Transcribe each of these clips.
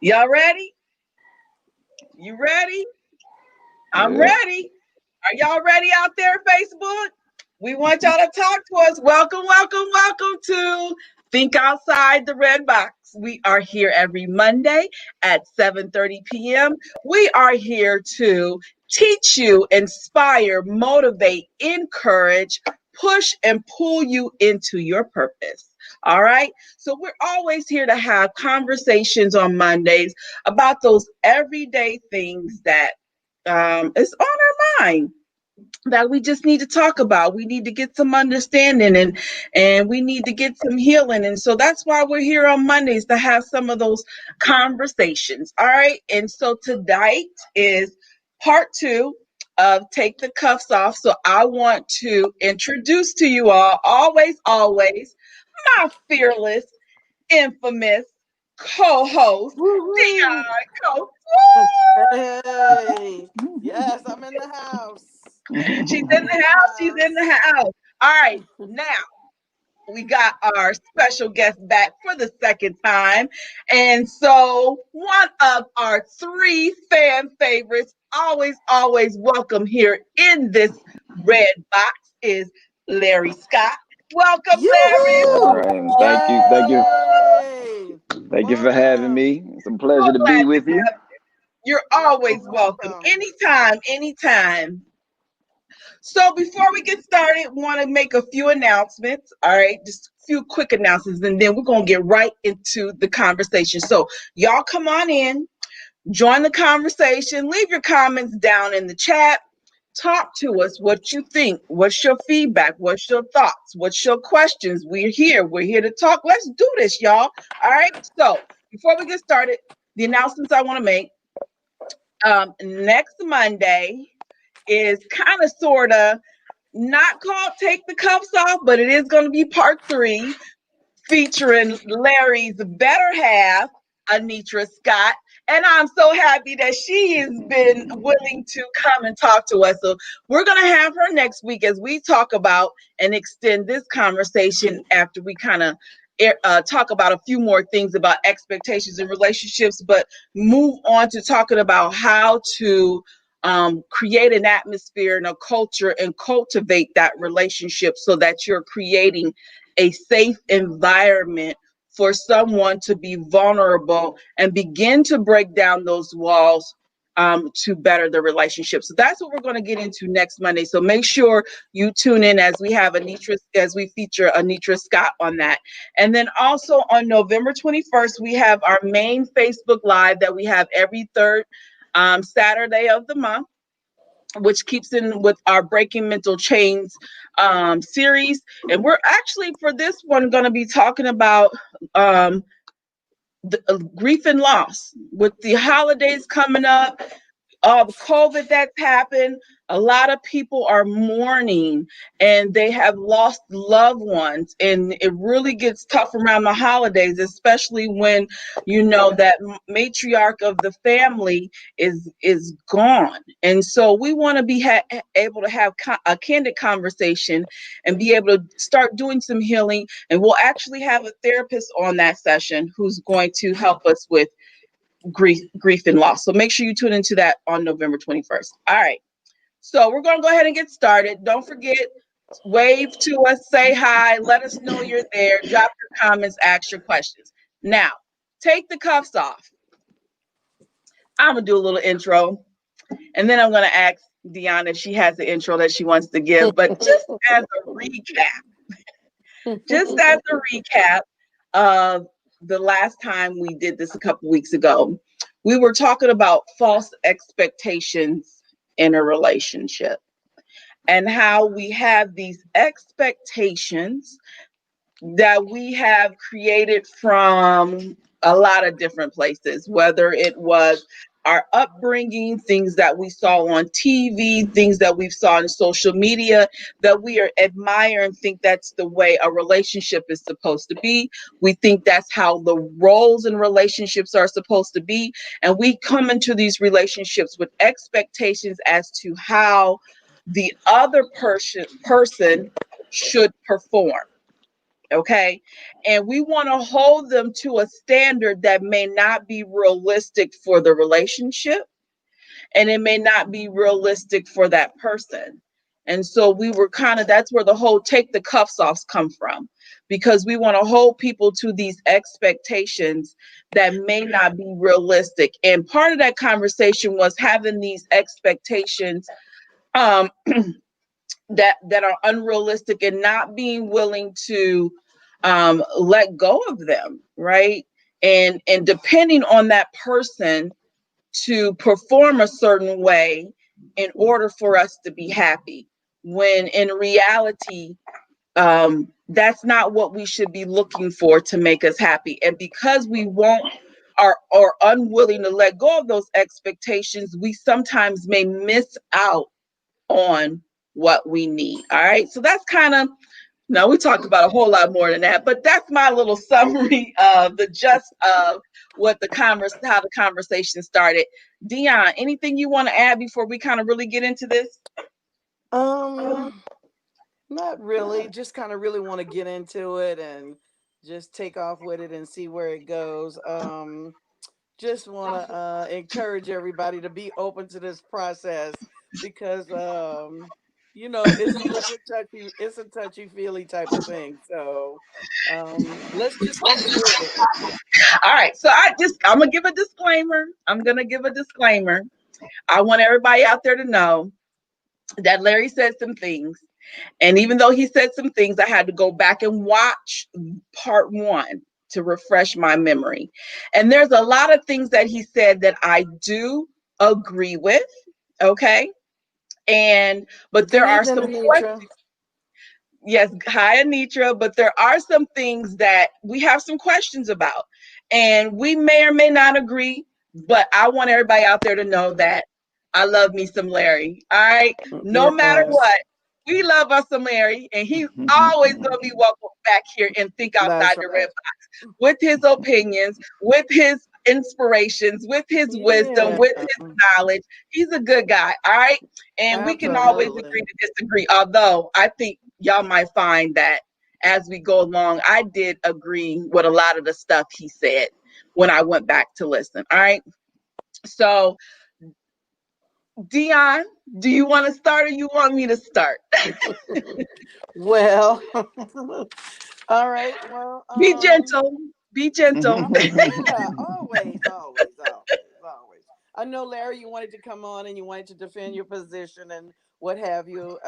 Y'all ready? You ready? I'm Yeah. ready. Are y'all ready out there, Facebook? We want y'all to talk to us. Welcome, welcome, welcome to Think Outside the Red Box. We are here every Monday at 7:30 p.m. We are here to teach you, inspire, motivate, encourage, push, and pull you into your purpose. All right. So we're always here to have conversations on Mondays about those everyday things that is on our mind that we just need to talk about. We need to get some understanding and we need to get some healing. And so that's why we're here on Mondays to have some of those conversations. All right. And so tonight is part two of Take the Cuffs Off. So I want to introduce to you all, always, my fearless, infamous co-host, Woohoo! Dion Coates. Hey, yes, I'm in the house. She's in I'm the in the house. She's in the house. house. All right. Now we got our special guest back for the second time. And so one of our three fan favorites, always welcome here in this red box is Larry Scott. Welcome, Larry. All Yoo-hoo! right. Yay! Thank you for having Wow. me. It's a So pleasure to be glad to with you. have you. You're always Welcome, welcome. welcome. Anytime. So before we get started, want to make a few announcements. All right, just a few quick announcements, and then we're gonna get right into the conversation. So y'all come on in, join the conversation, leave your comments down in the chat. Talk to us what you think. What's your feedback? What's your thoughts? What's your questions? We're here. We're here to talk. Let's do this, y'all. All right. So before we get started, the announcements I want to make. Next Monday is kind of sort of not called Take the Cuffs Off, but it is going to be part three featuring Larry's better half, Anitra Scott. And I'm so happy that she has been willing to come and talk to us. So we're going to have her next week as we talk about and extend this conversation after we kind of talk about a few more things about expectations and relationships, but move on to talking about how to create an atmosphere and a culture and cultivate that relationship so that you're creating a safe environment for someone to be vulnerable and begin to break down those walls to better the relationship. So that's what we're going to get into next Monday. So make sure you tune in as we have as we feature Anitra Scott on that. And then also on November 21st, we have our main Facebook Live that we have every third Saturday of the month, which keeps in with our Breaking Mental Chains series. And we're actually, for this one, going to be talking about grief and loss. With the holidays coming up, COVID that's happened, a lot of people are mourning and they have lost loved ones. And it really gets tough around the holidays, especially when you know that matriarch of the family is gone. And so we want to be able to have a candid conversation and be able to start doing some healing. And we'll actually have a therapist on that session who's going to help us with grief and loss. So make sure you tune into that on November 21st. All right. So we're going to go ahead and get started. Don't forget, wave to us, say hi, let us know you're there, drop your comments, ask your questions. Now, take the cuffs off. I'm going to do a little intro, and then I'm going to ask Deanna if she has the intro that she wants to give. But just as a recap of the last time we did this a couple weeks ago, we were talking about false expectations in a relationship and how we have these expectations that we have created from a lot of different places, whether it was our upbringing, things that we saw on TV, things that we saw on social media that we are admire and think that's the way a relationship is supposed to be. We think that's how the roles in relationships are supposed to be. And we come into these relationships with expectations as to how the other person should perform. Okay. And we want to hold them to a standard that may not be realistic for the relationship, and it may not be realistic for that person. And so we were kind of, that's where the whole take the cuffs offs come from, because we want to hold people to these expectations that may not be realistic. And part of that conversation was having these expectations um, that are unrealistic and not being willing to let go of them, right? And depending on that person to perform a certain way in order for us to be happy, when in reality, that's not what we should be looking for to make us happy. And because we won't are unwilling to let go of those expectations, we sometimes may miss out on what we need. All right. So that's kind of, no, we talked about a whole lot more than that, but that's my little summary of the gist of what how the conversation started. Dion, anything you want to add before we kind of really get into this? Um, Not really. Just kind of really want to get into it and just take off with it and see where it goes. Just want to encourage everybody to be open to this process because it's a touchy feely type of thing. So let's just get to it. All right. So I'm gonna give a disclaimer. I'm gonna give a disclaimer. I want everybody out there to know that Larry said some things. And even though he said some things, I had to go back and watch part one to refresh my memory. And there's a lot of things that he said that I do agree with. Okay. But Good there are evening, some Anitra. questions. Yes, hi Anitra, but there are some things that we have some questions about. And we may or may not agree, but I want everybody out there to know that I love me some Larry. All right. No matter Yes, what, we love us some Larry, and he's always gonna be welcome back here and think that's outside the red right. with his opinions, with his inspirations, with his wisdom, Yeah, with his knowledge. He's a good guy, all right? And we can always agree absolutely. to disagree, although I think y'all might find that as we go along, I did agree with a lot of the stuff he said when I went back to listen, all right? So, Dion, do you want to start or you want me to start? Well, all right. Well, Be gentle. Be gentle. yeah, always, always, always, always. I know, Larry, you wanted to come on and you wanted to defend your position and what have you.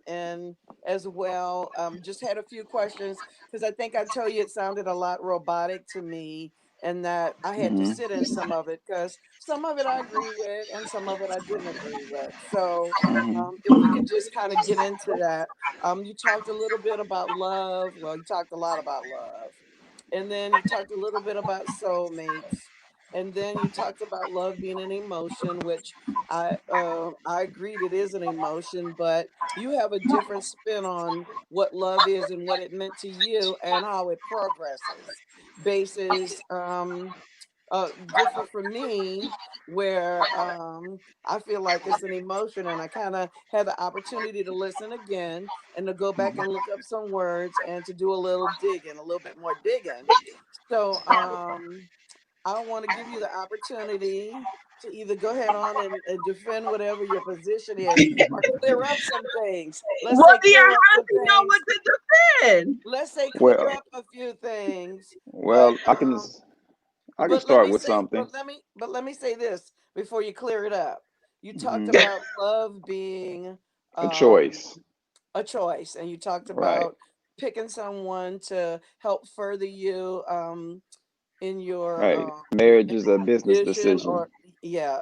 And as well, just had a few questions because I think I told you it sounded a lot robotic to me and that I had to sit in some of it because some of it I agree with and some of it I didn't agree with. So, if we could just kind of get into that. You talked a little bit about love. Well, you talked a lot about love, and then you talked a little bit about soulmates, and then you talked about love being an emotion, which I agreed it is an emotion, but you have a different spin on what love is and what it meant to you and how it progresses. Bases different from me, where I feel like it's an emotion, and I kind of had the opportunity to listen again and to go back and look up some words and to do a little digging, a little bit more digging. So I want to give you the opportunity to either go ahead on and defend whatever your position is or clear up some things. Let's Well, say Dion, clear up how does some he know what things. to defend? Let's say clear Well, up a few things. But well, I can but let start me with say, something. but let me say this before you clear it up. You talked Hmm. about love being A um, choice, a choice, and you talked right? about picking someone to help further you in your Right. Marriage in is a business vision, decision. or yeah,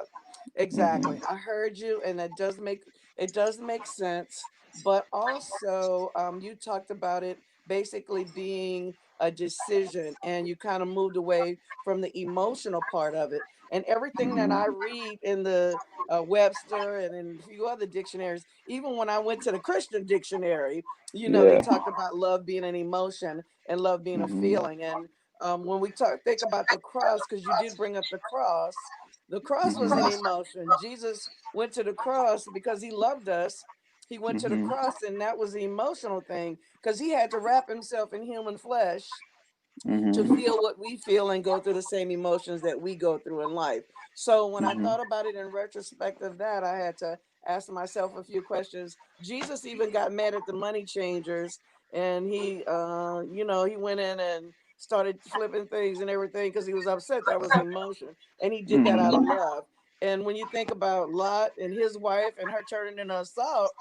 exactly. Hmm. I heard you, and it does make sense. But also, you talked about it basically being a decision, and you kind of moved away from the emotional part of it. And everything that I Hmm. read in the Webster and in a few other dictionaries, even when I went to the Christian dictionary, they Yeah. talked about love being an emotion and love being a Hmm. feeling. And when we think about the cross, because you did bring up the cross was an Hmm. emotion. Jesus went to the cross because he loved us. he went to the Mm-hmm. cross, and that was the emotional thing, because he had to wrap himself in human flesh to Mm-hmm. feel what we feel and go through the same emotions that we go through in life. So when I Mm-hmm. thought about it in retrospect of that, I had to ask myself a few questions. Jesus even got mad at the money changers, and he, he went in and started flipping things and everything because he was upset. That was emotion, and he did that out of Mm-hmm. love. And when you think about Lot and his wife and her turning into a salt,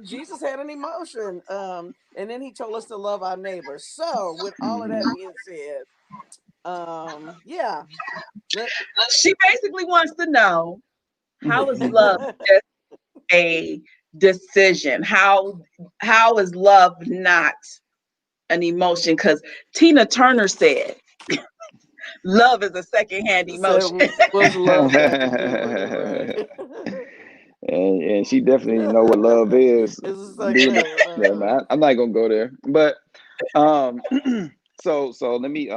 Jesus had an emotion. And then he told us to love our neighbors. So, with all of that Mm-hmm. being said, yeah, let She basically wants to know, how is Mm-hmm. love just a decision? How is love not an emotion? Because Tina Turner said love is a secondhand said, emotion. what's love got to do with it, right? And she definitely know what love is. It's a second Being, hand. never mind. I'm not gonna go there. But um, so let me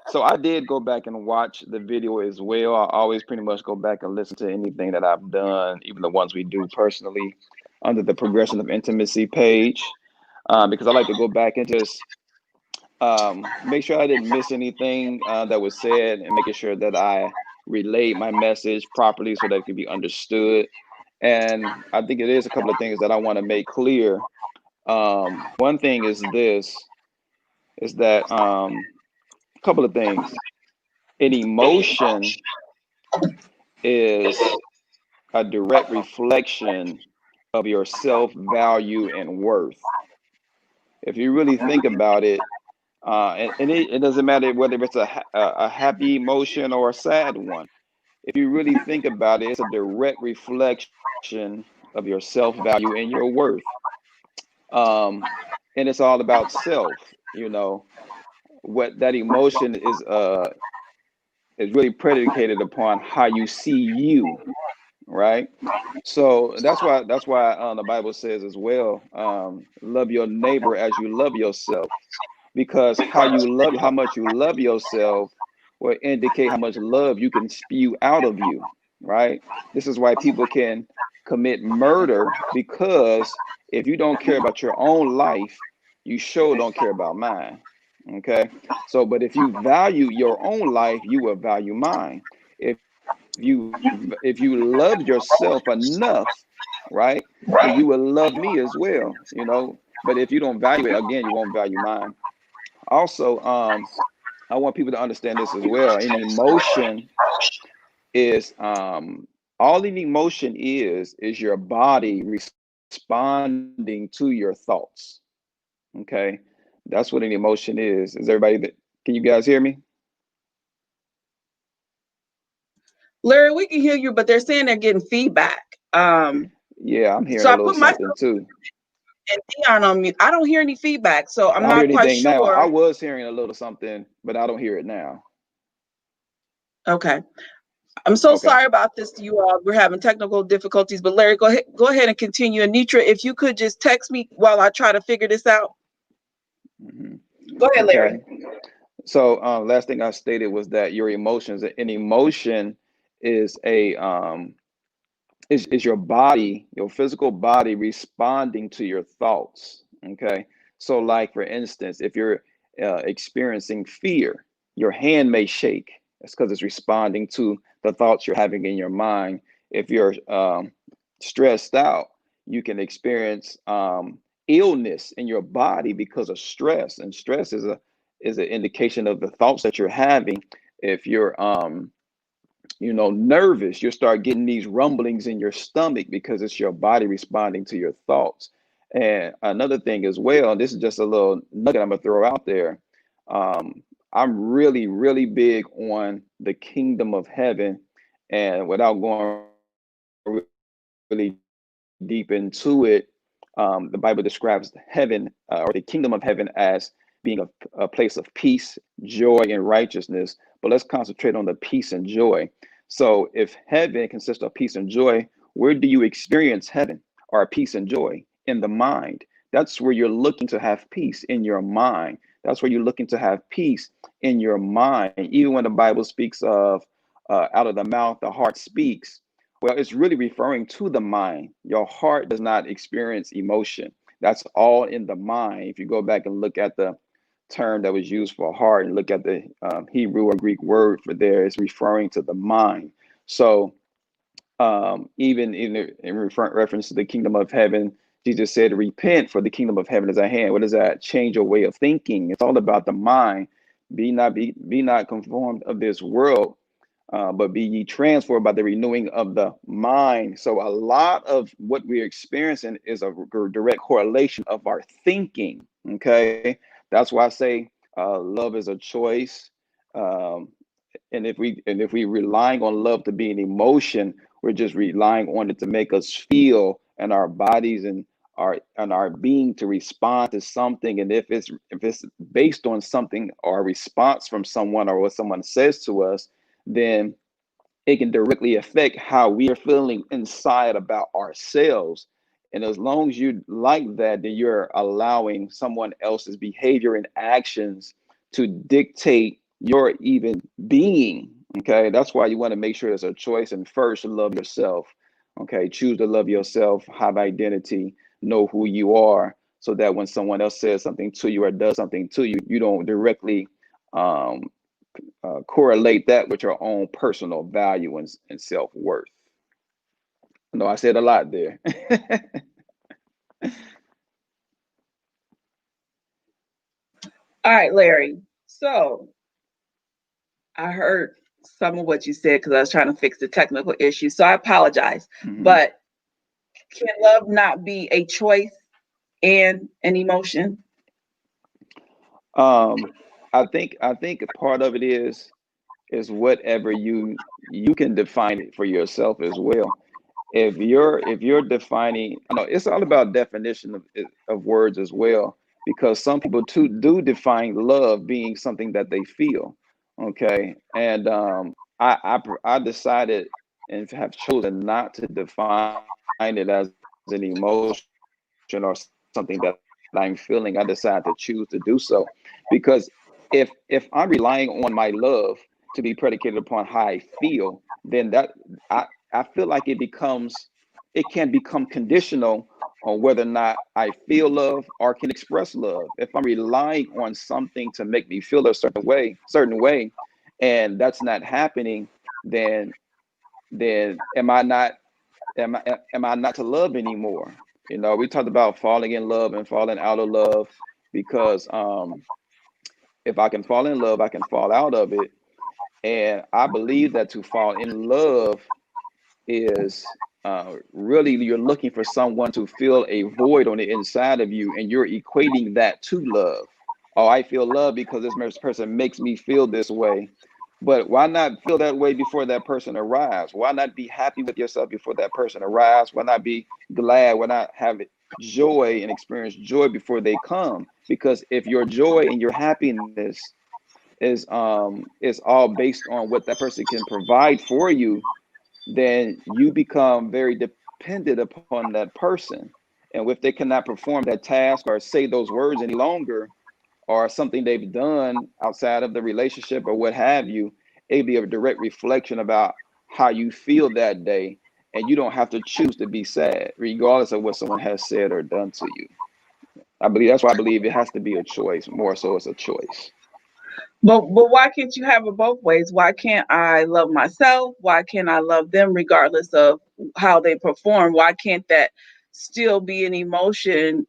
so I did go back and watch the video as well. I always pretty much go back and listen to anything that I've done, even the ones we do personally, under the Progression of Intimacy page, because I like to go back and just make sure I didn't miss anything that was said, and making sure that I relayed my message properly so that it could be understood. And I think it is a couple of things that I want to make clear. One thing is this, is that a couple of things. An emotion is a direct reflection of your self value and worth. If you really think about it, and it doesn't matter whether it's a happy emotion or a sad one. If you really think about it, it's a direct reflection of your self value and your worth. Um, and it's all about self. What that emotion is really predicated upon how you see you, right? So that's why the Bible says as well, love your neighbor as you love yourself, because how much you love yourself will indicate how much love you can spew out of you, right? This is why people can commit murder, because if you don't care about your own life, you sure don't care about mine. Okay. So, but if you value your own life, you will value mine. If you love yourself enough, right, then you will love me as well. But if you don't value it, again, you won't value mine. Also, I want people to understand this as well. An emotion is all an emotion is your body responding to your thoughts. Okay, that's what an emotion is. Is everybody that? Can you guys hear me? Larry, we can hear you, but they're saying they're getting feedback. Yeah, I'm hearing So a I little put myself something too. and Dion on mute. I don't hear any feedback, so I I'm don't hear not quite anything now. I sure. was hearing a little something, but I don't hear it now. Okay. I'm so Okay. sorry about this to you all. We're having technical difficulties, but Larry, go ahead and continue. Anitra, if you could just text me while I try to figure this out. Hmm. Go ahead, Larry. Okay. So last thing I stated was that your emotions, an emotion is a is your body, your physical body responding to your thoughts. Okay. So like for instance, if you're experiencing fear, your hand may shake. That's because it's responding to the thoughts you're having in your mind. If you're stressed out, you can experience illness in your body because of stress, and stress is an indication of the thoughts that you're having. If you're nervous, you'll start getting these rumblings in your stomach because it's your body responding to your thoughts. And another thing as well, and this is just a little nugget I'm gonna throw out there. I'm really, really big on the kingdom of heaven, and without going really deep into it, the Bible describes heaven or the kingdom of heaven as being a place of peace, joy, and righteousness. But let's concentrate on the peace and joy. So, if heaven consists of peace and joy, where do you experience heaven or peace and joy? In the mind. That's where you're looking to have peace, in your mind. That's where you're looking to have peace in your mind. Even when the Bible speaks of out of the mouth, the heart speaks. Well, it's really referring to the mind. Your heart does not experience emotion. That's all in the mind. If you go back and look at the term that was used for heart and look at the Hebrew or Greek word for there, it's referring to the mind. So even in reference to the kingdom of heaven, Jesus said, repent, for the kingdom of heaven is at hand. What is that? Change your way of thinking. It's all about the mind. Be not conformed of this world, but be ye transformed by the renewing of the mind. So a lot of what we're experiencing is a direct correlation of our thinking. Okay, that's why I say love is a choice. Um, and if we relying on love to be an emotion, we're just relying on it to make us feel, and our bodies and our being to respond to something. And if it's based on something or a response from someone or what someone says to us, then it can directly affect how we are feeling inside about ourselves. And as long as you like that, then you're allowing someone else's behavior and actions to dictate your even being. Okay. That's why you want to make sure there's a choice, and first love yourself. Okay. Choose to love yourself, have identity, know who you are, so that when someone else says something to you or does something to you, you don't directly um, correlate that with your own personal value and self-worth. I know I said a lot there. All right, Larry. So I heard some of what you said because I was trying to fix the technical issue. So I apologize. Hmm. But can love not be a choice and an emotion? um, I think part of it is whatever you can define it for yourself as well. If you're defining, I know it's all about definition of words as well, because some people too do define love being something that they feel. Okay, and I decided and have chosen not to define it as an emotion or something that I'm feeling. I decided to choose to do so, because if I'm relying on my love to be predicated upon how I feel, then I feel like it can become conditional on whether or not I feel love or can express love. If I'm relying on something to make me feel a certain way, and that's not happening, then am I not to love anymore? We talked about falling in love and falling out of love, because if I can fall in love, I can fall out of it. And I believe that to fall in love is really you're looking for someone to fill a void on the inside of you, and you're equating that to love. Oh, I feel love because this person makes me feel this way. But why not feel that way before that person arrives? Why not be happy with yourself before that person arrives? Why not be glad? Why not have joy and experience joy before they come? Because if your joy and your happiness is all based on what that person can provide for you, then you become very dependent upon that person. And if they cannot perform that task or say those words any longer, or something they've done outside of the relationship or what have you, it'd be a direct reflection about how you feel that day. And you don't have to choose to be sad, regardless of what someone has said or done to you. I believe that's why I believe it has to be a choice. More so, it's a choice. But why can't you have it both ways? Why can't I love myself? Why can't I love them regardless of how they perform? Why can't that still be an emotion?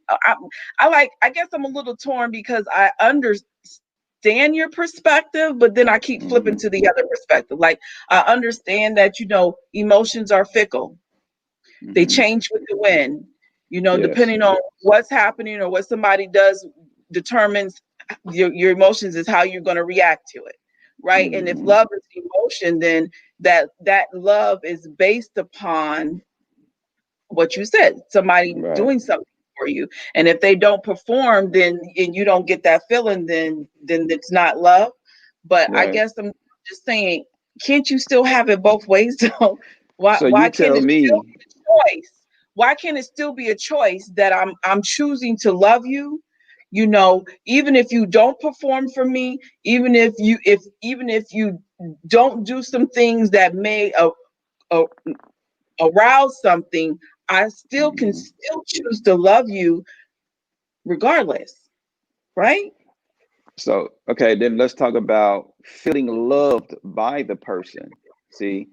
I guess I'm a little torn because I understand your perspective, but then I keep flipping Hmm. to the other perspective. Like I understand that emotions are fickle. They Hmm. change with the wind. Yes. Depending on what's happening or what somebody does determines your emotions is how you're going to react to it. Right. And if Hmm. love is emotion, then that love is based upon what you said, somebody Right. doing something for you. And if they don't perform, then and you don't get that feeling, then it's not love. But I Right. guess I'm just saying, can't you still have it both ways though? why So why you can't tell it still me. be a choice? Why can't it still be a choice that I'm choosing to love you? Even if you don't perform for me, even if you don't do some things that may arouse something, I still can Mhm. still choose to love you regardless, right? So, okay, then let's talk about feeling loved by the person. See,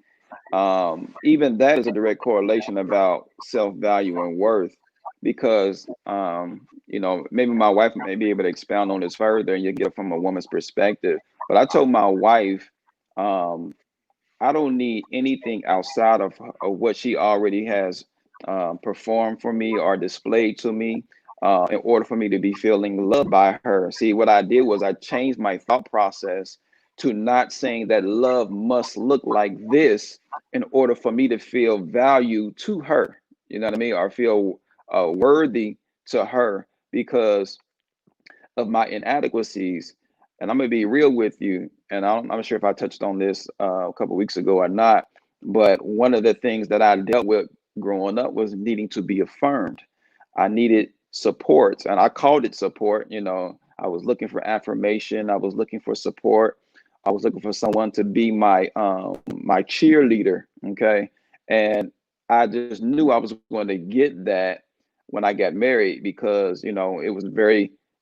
even that is a direct correlation about self-value and worth, because maybe my wife may be able to expound on this further and you get it from a woman's perspective. But I told my wife, um, I don't need anything outside of what she already has performed for me or displayed to me in order for me to be feeling loved by her. See, what I did was I changed my thought process to not saying that love must look like this in order for me to feel value to her. You know what I mean? Or feel worthy to her, because of my inadequacies. And I'm gonna be real with you. And I'm not sure if I touched on this a couple weeks ago or not. But one of the things that I dealt with growing up was needing to be affirmed. I needed support, and I called it support. I was looking for affirmation. I was looking for support. I was looking for someone to be my cheerleader. Okay, and I just knew I was going to get that when I got married, because it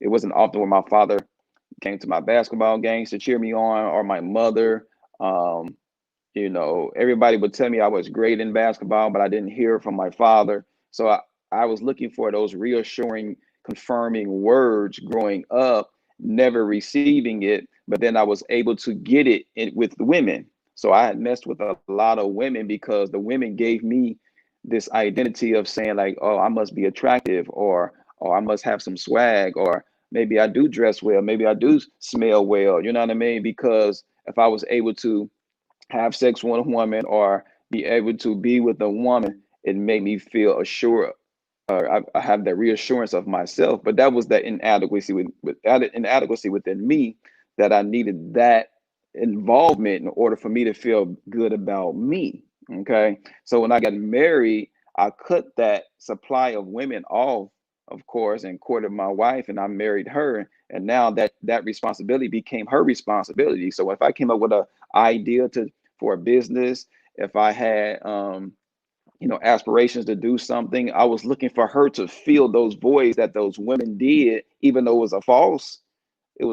wasn't often where my father came to my basketball games to cheer me on, or my mother. Um, everybody would tell me I was great in basketball, but I didn't hear it from my father. So I was looking for those reassuring, confirming words growing up, never receiving it. But then I was able to get with women. So I had messed with a lot of women because the women gave me this identity of saying like, oh, I must be attractive, or I must have some swag, or maybe I do dress well, maybe I do smell well. You know what I mean? Because if I was able to have sex with a woman or be able to be with a woman, it made me feel assured, or I have that reassurance of myself. But that was that inadequacy within me, that I needed that involvement in order for me to feel good about me. Okay. So when I got married, I cut that supply of women off, of course, and courted my wife, and I married her. And now that responsibility became her responsibility. So if I came up with a idea for a business, if I had aspirations to do something, I was looking for her to fill those voids that those women did, even though it was a false thing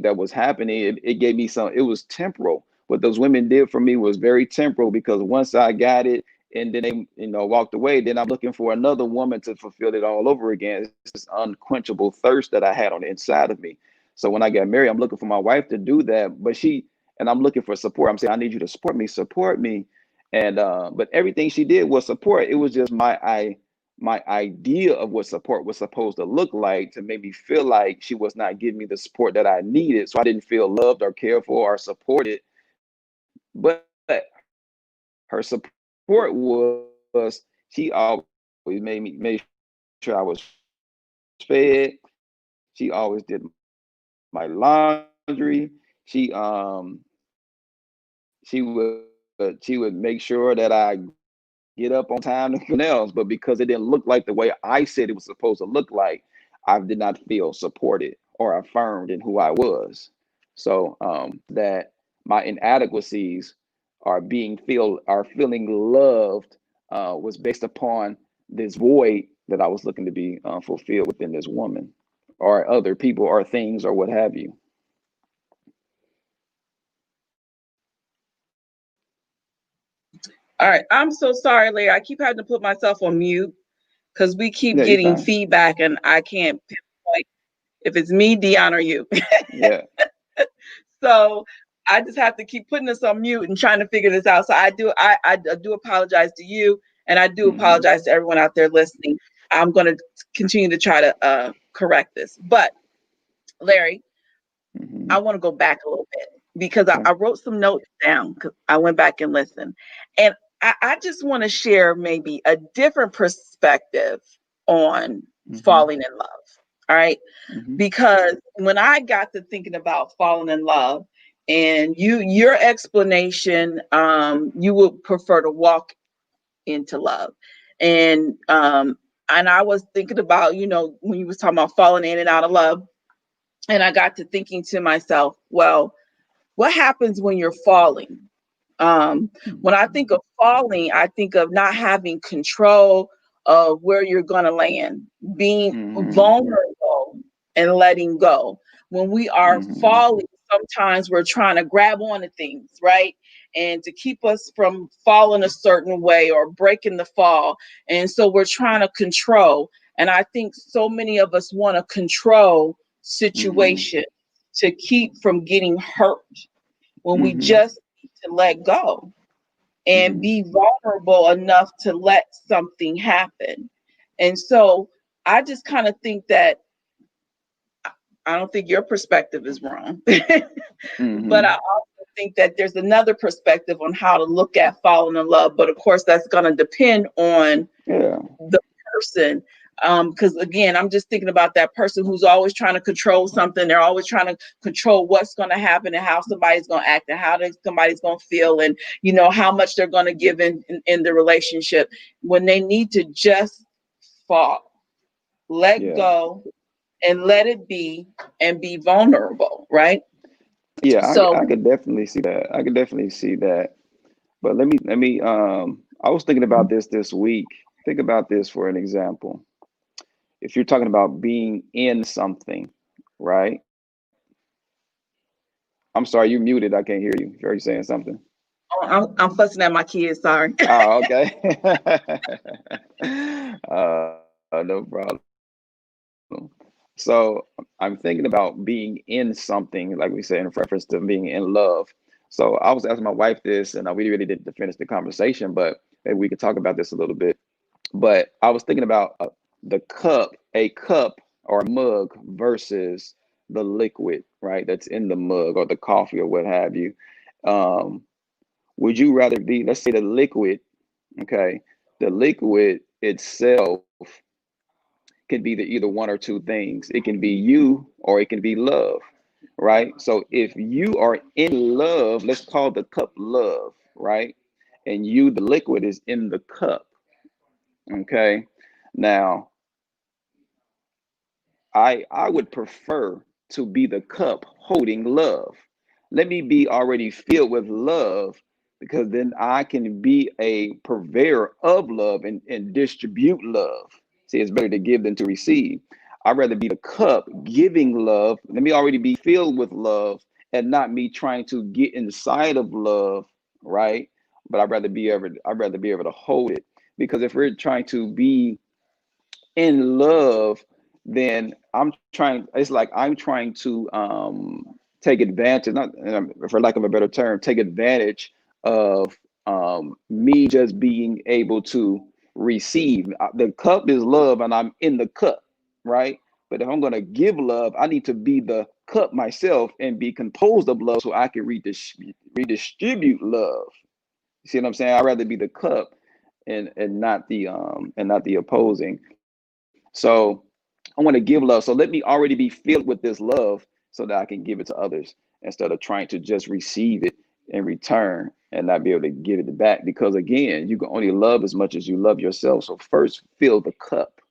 that was happening. It gave me some. It was temporal. What those women did for me was very temporal, because once I got it and then they walked away, then I'm looking for another woman to fulfill it all over again. It's this unquenchable thirst that I had on the inside of me. So when I got married, I'm looking for my wife to do that, and I'm looking for support. I'm saying, I need you to support me. And but everything she did was support. It was just my idea of what support was supposed to look like to make me feel like she was not giving me the support that I needed. So I didn't feel loved or cared for or supported. But her support was she always made sure I was fed. She always did my laundry. She would make sure that I get up on time and everything else, but because it didn't look like the way I said it was supposed to look like, I did not feel supported or affirmed in who I was. So that my inadequacies are feeling loved was based upon this void that I was looking to be fulfilled within this woman, or other people, or things, or what have you. All right. I'm so sorry, Larry. I keep having to put myself on mute because we keep Yeah, you're getting fine. feedback and I can't pinpoint if it's me, Dion, or you. Yeah. So I just have to keep putting this on mute and trying to figure this out. So I do apologize to you, and I do Hmm. apologize to everyone out there listening. I'm going to continue to try to correct this. But Larry, I Hmm. want to go back a little bit because I Okay. wrote some notes down because I went back and listened. And I just want to share maybe a different perspective on Hmm. falling in love. All right. Hmm. Because when I got to thinking about falling in love, and your explanation, you would prefer to walk into love. And I was thinking about, when you was talking about falling in and out of love, and I got to thinking to myself, well, what happens when you're falling? When I think of falling, I think of not having control of where you're going to land, being Mm-hmm. vulnerable and letting go. When we are Mm-hmm. falling, sometimes we're trying to grab onto things, right? And to keep us from falling a certain way or breaking the fall. And so we're trying to control. And I think so many of us want to control Mm-hmm. situation to keep from getting hurt when we Mm-hmm. just need to let go and Mm-hmm. be vulnerable enough to let something happen. And so I just kind of think that I don't think your perspective is wrong, but I Mm-hmm. also think that there's another perspective on how to look at falling in love. But of course, that's going to depend on Yeah. the person. Because again, I'm just thinking about that person who's always trying to control something. They're always trying to control what's going to happen and how somebody's going to act and how somebody's going to feel and how much they're going to give in the relationship when they need to just fall, let Yeah. go, and let it be and be vulnerable, right? Yeah. I So could definitely see that. I could definitely see that. But let me I was thinking about this week. Think about this for an example. If you're talking about being in something, right? I'm sorry, you muted. I can't hear you. Are you saying something? I'm fussing at my kids. Sorry. Oh, okay. No problem. So I'm thinking about being in something, like we said, in reference to being in love. So I was asking my wife this, and we really didn't finish the conversation, but maybe we could talk about this a little bit. But I was thinking about the cup, a cup or a mug versus the liquid, right? That's in the mug or the coffee or what have you. Um, would you rather be, let's say the liquid, okay, the liquid itself can be either one or two things. It can be you or it can be love, right? So if you are in love, let's call the cup love, right? And you, the liquid, is in the cup, okay? Now, I would prefer to be the cup holding love. Let me be already filled with love because then I can be a purveyor of love and distribute love. See, it's better to give than to receive. I'd rather be the cup giving love. Let me already be filled with love and not me trying to get inside of love, right? But I'd rather be able to hold it. Because if we're trying to be in love, then it's like I'm trying to take advantage, not for lack of a better term, take advantage of me just being able to receive. The cup is love and I'm in the cup, right? But if I'm going to give love, I need to be the cup myself and be composed of love so I can redistribute love. You see what I'm saying? I'd rather be the cup and not the opposing. So I want to give love. So let me already be filled with this love so that I can give it to others instead of trying to just receive it in return and not be able to give it back. Because again, you can only love as much as you love yourself. So first fill the cup.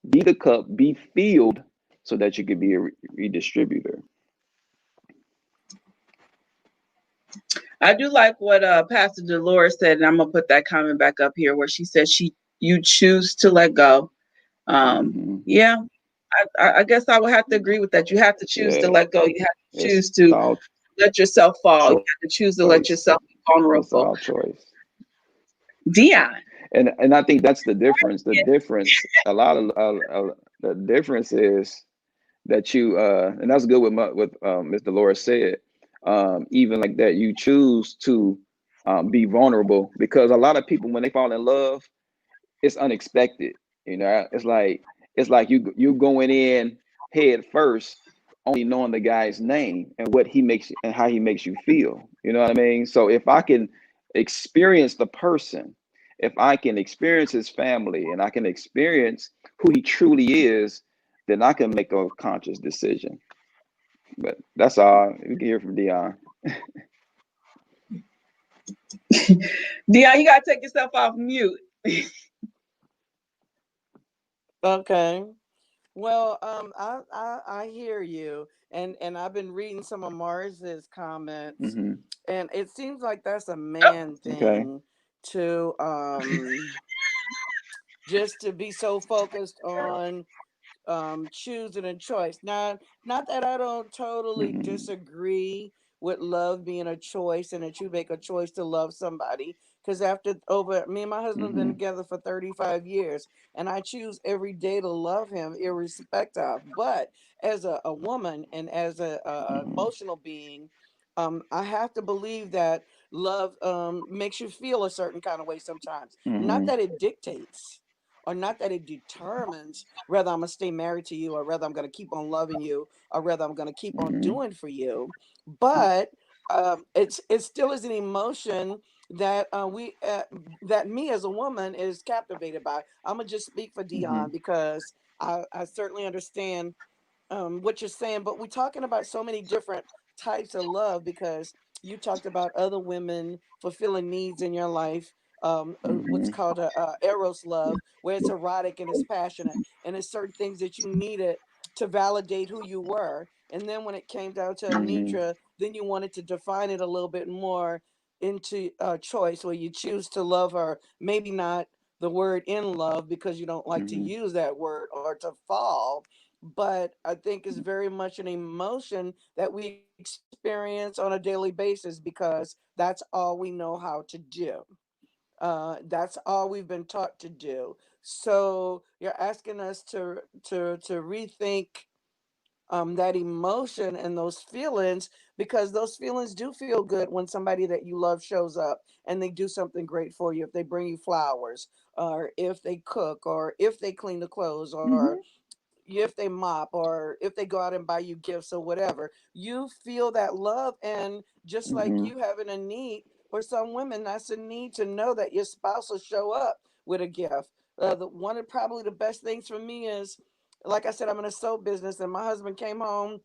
Be the cup, be filled so that you can be a redistributor. I do like what Pastor Dolores said, and I'm gonna put that comment back up here where she said you choose to let go. Hmm. Yeah, I guess I would have to agree with that. You have to choose to Yeah, let go. You have to it's choose to our let yourself fall. You have to choose to let choice. yourself be It's vulnerable. our choice. Dion. And I think that's the difference. The difference, a lot of the difference is that you and that's good with Ms. Dolores said. Even like that, you choose to be vulnerable because a lot of people when they fall in love, it's unexpected. You know, it's like you going in head first, only knowing the guy's name and what he makes and how he makes you feel. You know what I mean? So if I can experience the person, if I can experience his family, and I can experience who he truly is, then I can make a conscious decision. But that's all. We can hear from Dion. Dion, you gotta take yourself off mute. Okay. Well, I hear you, and I've been reading some of Mars's comments, Mm-hmm. and it seems like that's a man Okay. thing to just to be so focused on choosing a choice. Now, not that I don't totally Mm-hmm. disagree with love being a choice and that you make a choice to love somebody. Because after over me and my husband been Mm-hmm. together for 35 years, and I choose every day to love him, irrespective of. But as a woman and as a Mm-hmm. emotional being, I have to believe that love makes you feel a certain kind of way sometimes. Not Mm-hmm. that it dictates or not that it determines whether I'm gonna stay married to you or whether I'm gonna keep on loving you or whether I'm gonna keep on Mm-hmm. doing for you. But it still is an emotion that that me as a woman is captivated by. I'm gonna just speak for Mm-hmm. Dion because I certainly understand what you're saying, but we're talking about so many different types of love because you talked about other women fulfilling needs in your life. What's Mm-hmm. called a eros love, where it's erotic and it's passionate, and it's certain things that you needed to validate who you were. And then when it came down to Mm-hmm. Anitra, then you wanted to define it a little bit more into a choice where you choose to love her. Maybe not the word in love because you don't like to Mm-hmm. use that word or to fall, but I think it's very much an emotion that we experience on a daily basis because that's all we know how to do. That's all we've been taught to do. So you're asking us to rethink that emotion and those feelings because those feelings do feel good when somebody that you love shows up and they do something great for you. If they bring you flowers, or if they cook, or if they clean the clothes, or Mm-hmm. if they mop, or if they go out and buy you gifts or whatever, you feel that love. And just like Mm-hmm. you having a need, for some women that's a need to know that your spouse will show up with a gift. One of probably the best things for me is, like I said, I'm in a soap business, and my husband came home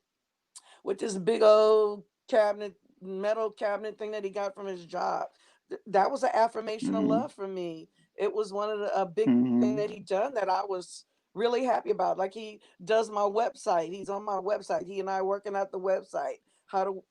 with this big old cabinet, metal cabinet thing that he got from his job. That was an affirmation of Mm-hmm. love for me. It was one of a big thing that he Mm-hmm. done that I was really happy about. Like, he does my website. He's on my website. He and I working out the website. How to,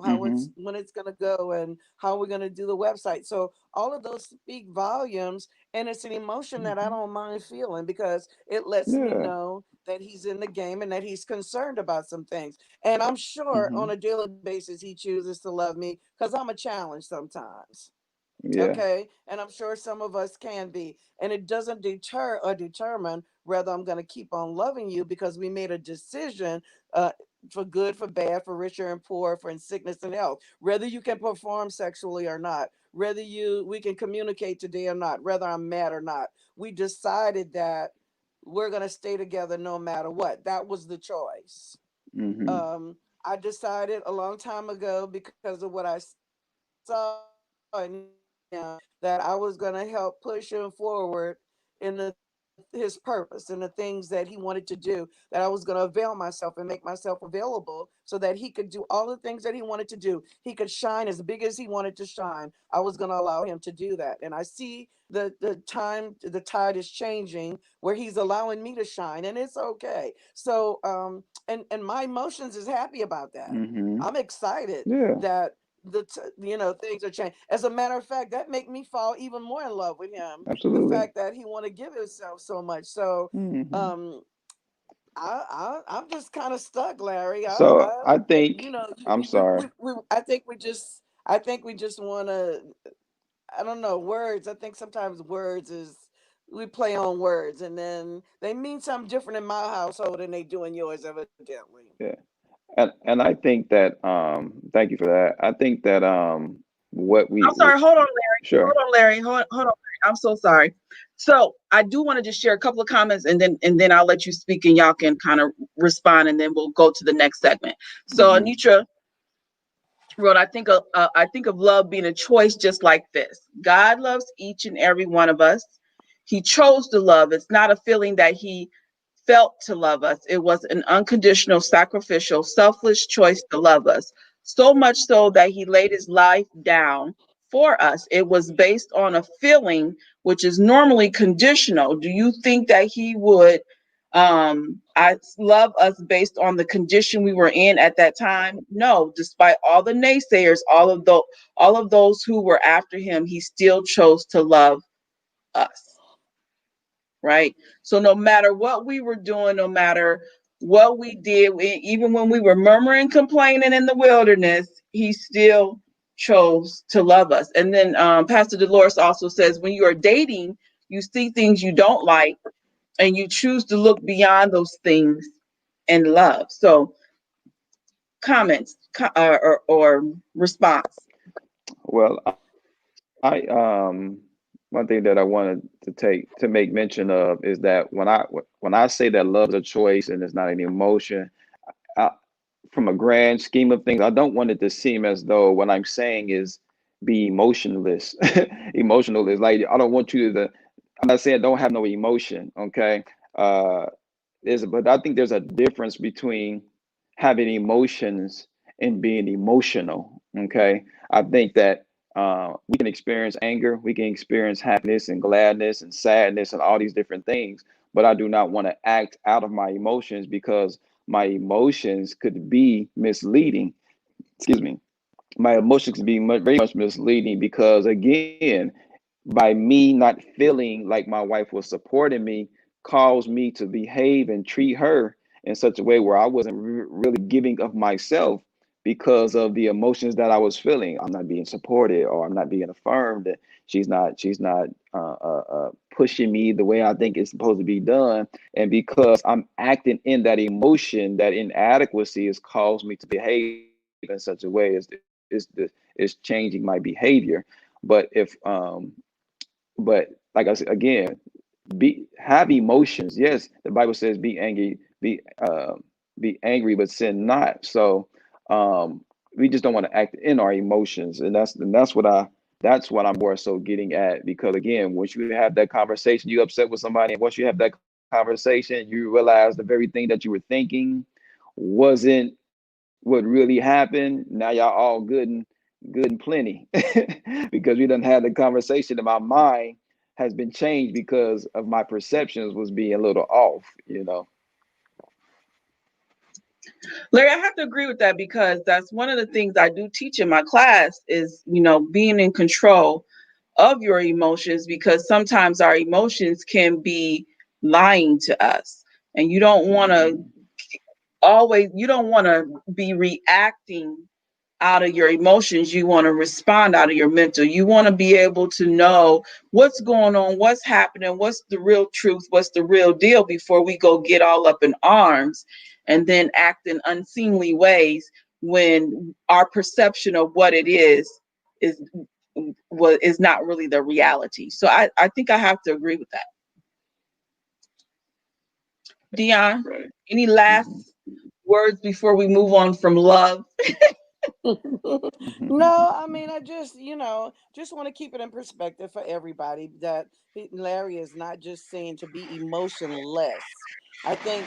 how Mm-hmm. it's when it's gonna go and how we're gonna do the website. So all of those speak volumes, and it's an emotion that I Mm-hmm. don't mind feeling because it lets me Yeah. know that he's in the game and that he's concerned about some things. And I'm sure Mm-hmm. on a daily basis he chooses to love me because I'm a challenge sometimes. Yeah. Okay. And I'm sure some of us can be. And it doesn't deter or determine whether I'm going to keep on loving you because we made a decision uh, for good, for bad, for richer and poor, for in sickness and health. Whether you can perform sexually or not, whether we can communicate today or not, whether I'm mad or not. We decided that we're going to stay together no matter what. That was the choice. Mm-hmm. um, I decided a long time ago because of what I saw in him that I was going to help push him forward in his purpose and the things that he wanted to do. That I was going to avail myself and make myself available so that he could do all the things that he wanted to do. He could shine as big as he wanted to shine. I was going to allow him to do that. And I see the tide is changing where he's allowing me to shine, and it's okay. So and my emotions is happy about that. I'm Mm-hmm. excited Yeah. that things are changing. As a matter of fact, that make me fall even more in love with him. The Absolutely. fact that he want to give himself so much. So Mm-hmm. um I'm just kind of stuck, Larry. So I I think I'm sorry. I think we just want to, I don't know, words. I think sometimes words is, we play on words and then they mean something different in my household than they do in yours, evidently. Yeah. And I think that thank you for that. I think that what we I'm sorry. Hold on, Larry. sure. Hold on, Larry. Hold on, Larry. I'm so sorry. So I do want to just share a couple of comments, and then I'll let you speak, and y'all can kind of respond, and then we'll go to the next segment. So Mm-hmm. Anitra wrote, I think of love being a choice just like this. God loves each and every one of us. He chose to love. It's not a feeling that he felt to love us. It was an unconditional, sacrificial, selfless choice to love us. So much so that he laid his life down for us. It was based on a feeling which is normally conditional. Do you think that he would I love us based on the condition we were in at that time. No, despite all the naysayers, all of those who were after him, he still chose to love us, right? So no matter what we were doing, no matter what we did, even when we were murmuring, complaining in the wilderness, he still chose to love us. And then Pastor Dolores also says, when you are dating, you see things you don't like, and you choose to look beyond those things and love. So, comments or response. Well, one thing that I wanted to make mention of is that when I say that love is a choice and it's not an emotion, I, from a grand scheme of things, I don't want it to seem as though what I'm saying is be emotionless. Emotional is like I don't want you to. I'm not saying don't have no emotion. Okay, uh, but I think there's a difference between having emotions and being emotional. Okay, I think that we can experience anger, we can experience happiness and gladness and sadness and all these different things, but I do not want to act out of my emotions because my emotions could be misleading. Excuse me. My emotions could be very much misleading because, again, by me not feeling like my wife was supporting me caused me to behave and treat her in such a way where I wasn't really giving of myself because of the emotions that I was feeling. I'm not being supported or I'm not being affirmed. She's not pushing me the way I think it's supposed to be done. And because I'm acting in that emotion, that inadequacy has caused me to behave in such a way is changing my behavior. But like I said again, have emotions. Yes, the Bible says be angry, be angry, but sin not. So we just don't want to act in our emotions, and that's what I'm more so getting at. Because again, once you have that conversation, you upset with somebody, and once you have that conversation, you realize the very thing that you were thinking wasn't what really happened. Now y'all all good and plenty because we done had the conversation in my mind has been changed because of my perceptions was being a little off. Larry, I have to agree with that because that's one of the things I do teach in my class is, being in control of your emotions, because sometimes our emotions can be lying to us. And you don't want to be reacting out of your emotions. You want to respond out of your mental. You want to be able to know what's going on, what's happening, what's the real truth, what's the real deal before we go get all up in arms and then act in unseemly ways when our perception of what it is is not really the reality. So I think I have to agree with that. Dion, Right. any last Mhm. words before we move on from love? No, I mean, I just, just want to keep it in perspective for everybody that Larry is not just saying to be emotionless. I think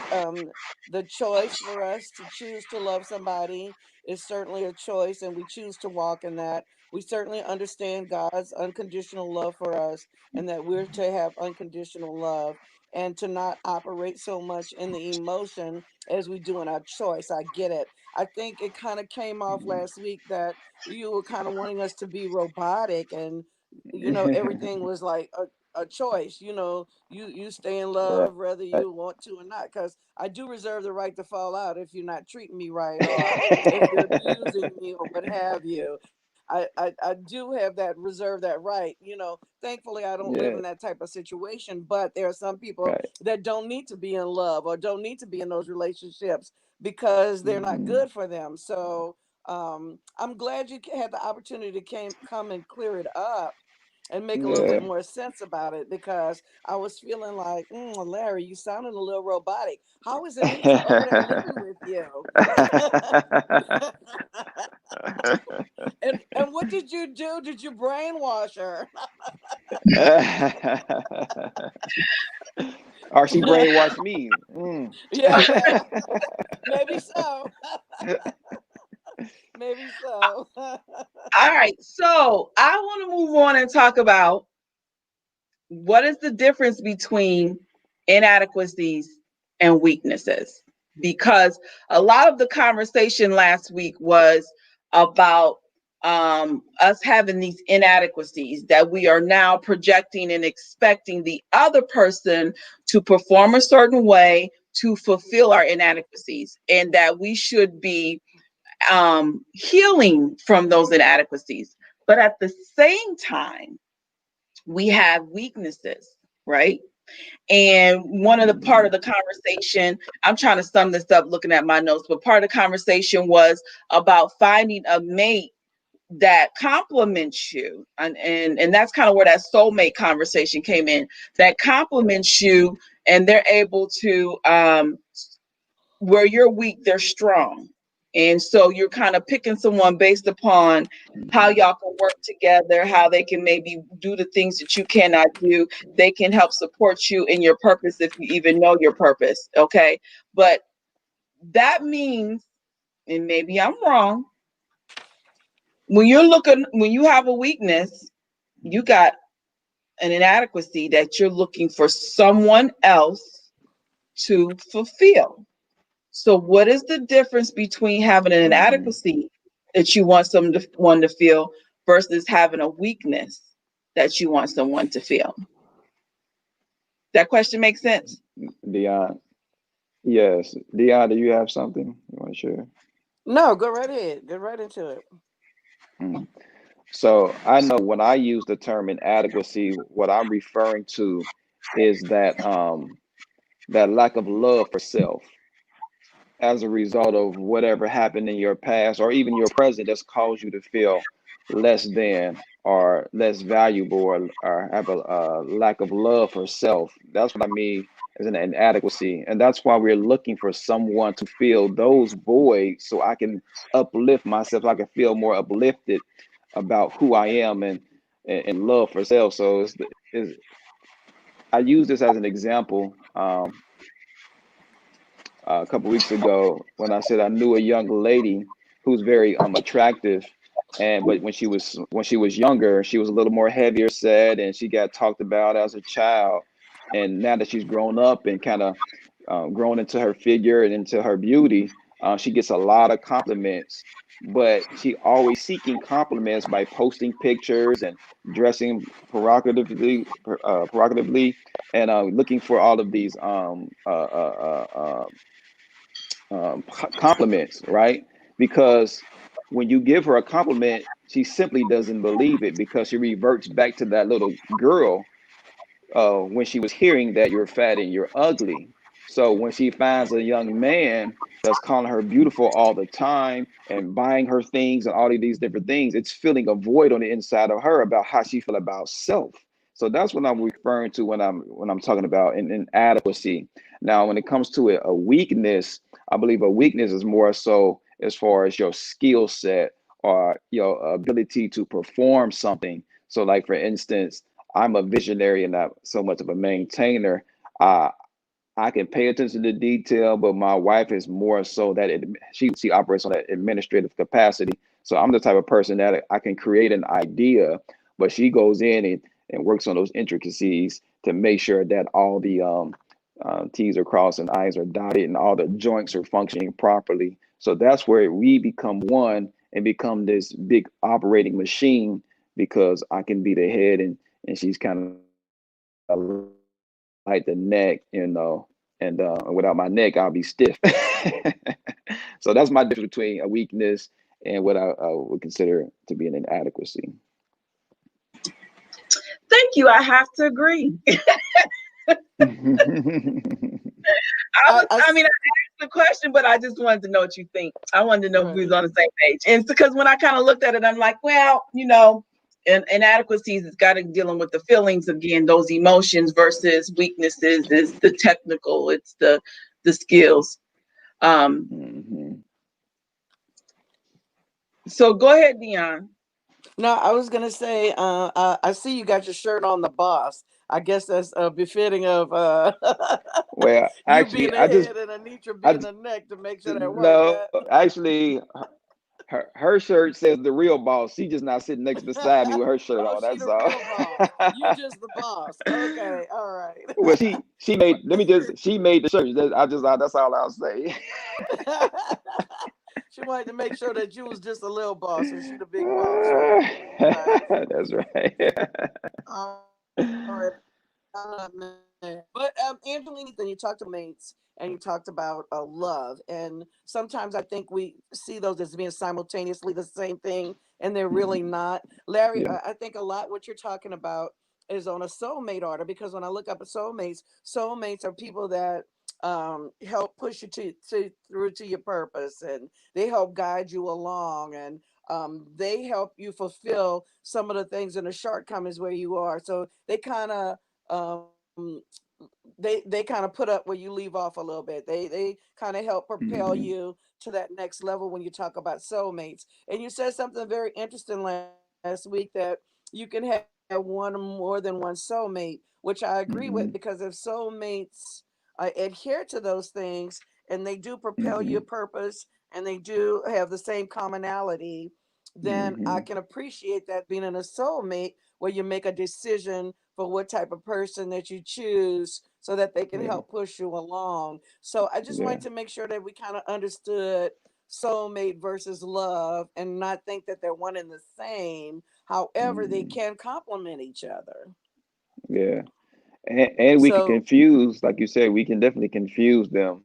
the choice for us to choose to love somebody is certainly a choice, and we choose to walk in that. We certainly understand God's unconditional love for us, and that we're to have unconditional love and to not operate so much in the emotion as we do in our choice. I get it. I think it kind of came off last week that you were kind of wanting us to be robotic, and everything was like a choice. You stay in Right. love whether you want to or not, because I do reserve the right to fall out if you're not treating me right, or if you're abusing me or what have you. I do have that, reserve that right. Thankfully I don't live in Yeah. that type of situation, but there are some people Right. that don't need to be in love or don't need to be in those relationships because they're not Mhm. good for them. So I'm glad you had the opportunity to come and clear it up and make a little bit Yeah. more sense about it, because I was feeling like, Larry, you sounded a little robotic. How is Anitra over there living with you? And what did you do? Did you brainwash her? Or she brainwashed me. Mm. Yeah, well, maybe so. Maybe so. All right. So I want to move on and talk about what is the difference between inadequacies and weaknesses, because a lot of the conversation last week was about us having these inadequacies that we are now projecting and expecting the other person to perform a certain way to fulfill our inadequacies, and that we should be healing from those inadequacies. But at the same time, we have weaknesses, right? And one of the part of the conversation, I'm trying to sum this up looking at my notes, but part of the conversation was about finding a mate that compliments you. And that's kind of where that soulmate conversation came in, that compliments you, and they're able to where you're weak, they're strong. And so you're kind of picking someone based upon how y'all can work together, how they can maybe do the things that you cannot do. They can help support you in your purpose if you even know your purpose. Okay. But that means, and maybe I'm wrong, when you have a weakness, you got an inadequacy that you're looking for someone else to fulfill. So, what is the difference between having an Mm-hmm. inadequacy that you want someone to feel versus having a weakness that you want someone to feel? That question makes sense? Dion, yes. Dion, do you have something you want to share? No, go right ahead. Get right into it. Mm. So I know when I use the term inadequacy, what I'm referring to is that lack of love for self as a result of whatever happened in your past or even your present that's caused you to feel less than or less valuable, or have a lack of love for self. That's what I mean as an inadequacy. And that's why we're looking for someone to fill those voids so I can uplift myself, so I can feel more uplifted about who I am, and love for self. So I use this as an example. A couple weeks ago when I said I knew a young lady who's very attractive, and but when she was younger, she was a little more heavier set, and she got talked about as a child. And now that she's grown up and kind of grown into her figure and into her beauty, she gets a lot of compliments. But she always seeking compliments by posting pictures and dressing provocatively, and looking for all of these compliments, right? Because when you give her a compliment, she simply doesn't believe it because she reverts back to that little girl when she was hearing that you're fat and you're ugly. So when she finds a young man that's calling her beautiful all the time and buying her things and all of these different things, it's filling a void on the inside of her about how she feel about self. So that's what I'm referring to when I'm talking about an inadequacy. Now, when it comes to a weakness, I believe a weakness is more so as far as your skill set or your ability to perform something. So, like for instance, I'm a visionary and not so much of a maintainer. Uh, I can pay attention to detail, but my wife is more so that she operates on that administrative capacity. So I'm the type of person that I can create an idea, but she goes in and works on those intricacies to make sure that all the T's are crossed and I's are dotted and all the joints are functioning properly. So that's where we become one and become this big operating machine, because I can be the head and she's kind of like the neck, and without my neck, I'll be stiff. So that's my difference between a weakness and what I would consider to be an inadequacy. Thank you. I have to agree. I I mean, I asked the question, but I just wanted to know what you think. I wanted to know if we was right. on the same page. And it's because when I kind of looked at it, I'm like, well, inadequacies is got to dealing with the feelings again, those emotions versus weaknesses is the technical, it's the skills. Um, Mhm. so go ahead, Dion. No, I was gonna say, I see you got your shirt on the boss. I guess that's befitting of Well, you actually, being the head and Anitra I being the neck to make sure that work. no, actually, her shirt says the real boss. She just not sitting next beside me with her shirt Oh, on. she That's the all. real boss. You just the boss. Okay, all right. Well, she made. Let me just. She made the shirt. That's all I'll say. She wanted to make sure that you was just a little boss and she the big boss, right? Right. That's right. All right. But Angelina, then you talked about soulmates and you talked about love, and sometimes I think we see those as being simultaneously the same thing, and they're really not. Larry, Yeah. I think a lot what you're talking about is on a soulmate order, because when I look up at soulmates, soulmates are people that help push you to through to your purpose, and they help guide you along, and they help you fulfill some of the things and the shortcomings where you are. So they kind of um, they kind of put up where you leave off a little bit. They kind of help propel Hmm. you to that next level when you talk about soulmates. And you said something very interesting last week, that you can have one or more than one soulmate, which I agree with, because if Hmm. soulmates adhere to those things and they do propel your Hmm. purpose and they do have the same commonality, then I Hmm. can appreciate that being in a soulmate where you make a decision for what type of person that you choose so that they can Yeah. help push you along. So I just Yeah. wanted to make sure that we kind of understood soulmate versus love and not think that they're one and the same. However, they Hmm. can complement each other. Yeah. And we can So, confuse, like you said, we can definitely confuse them.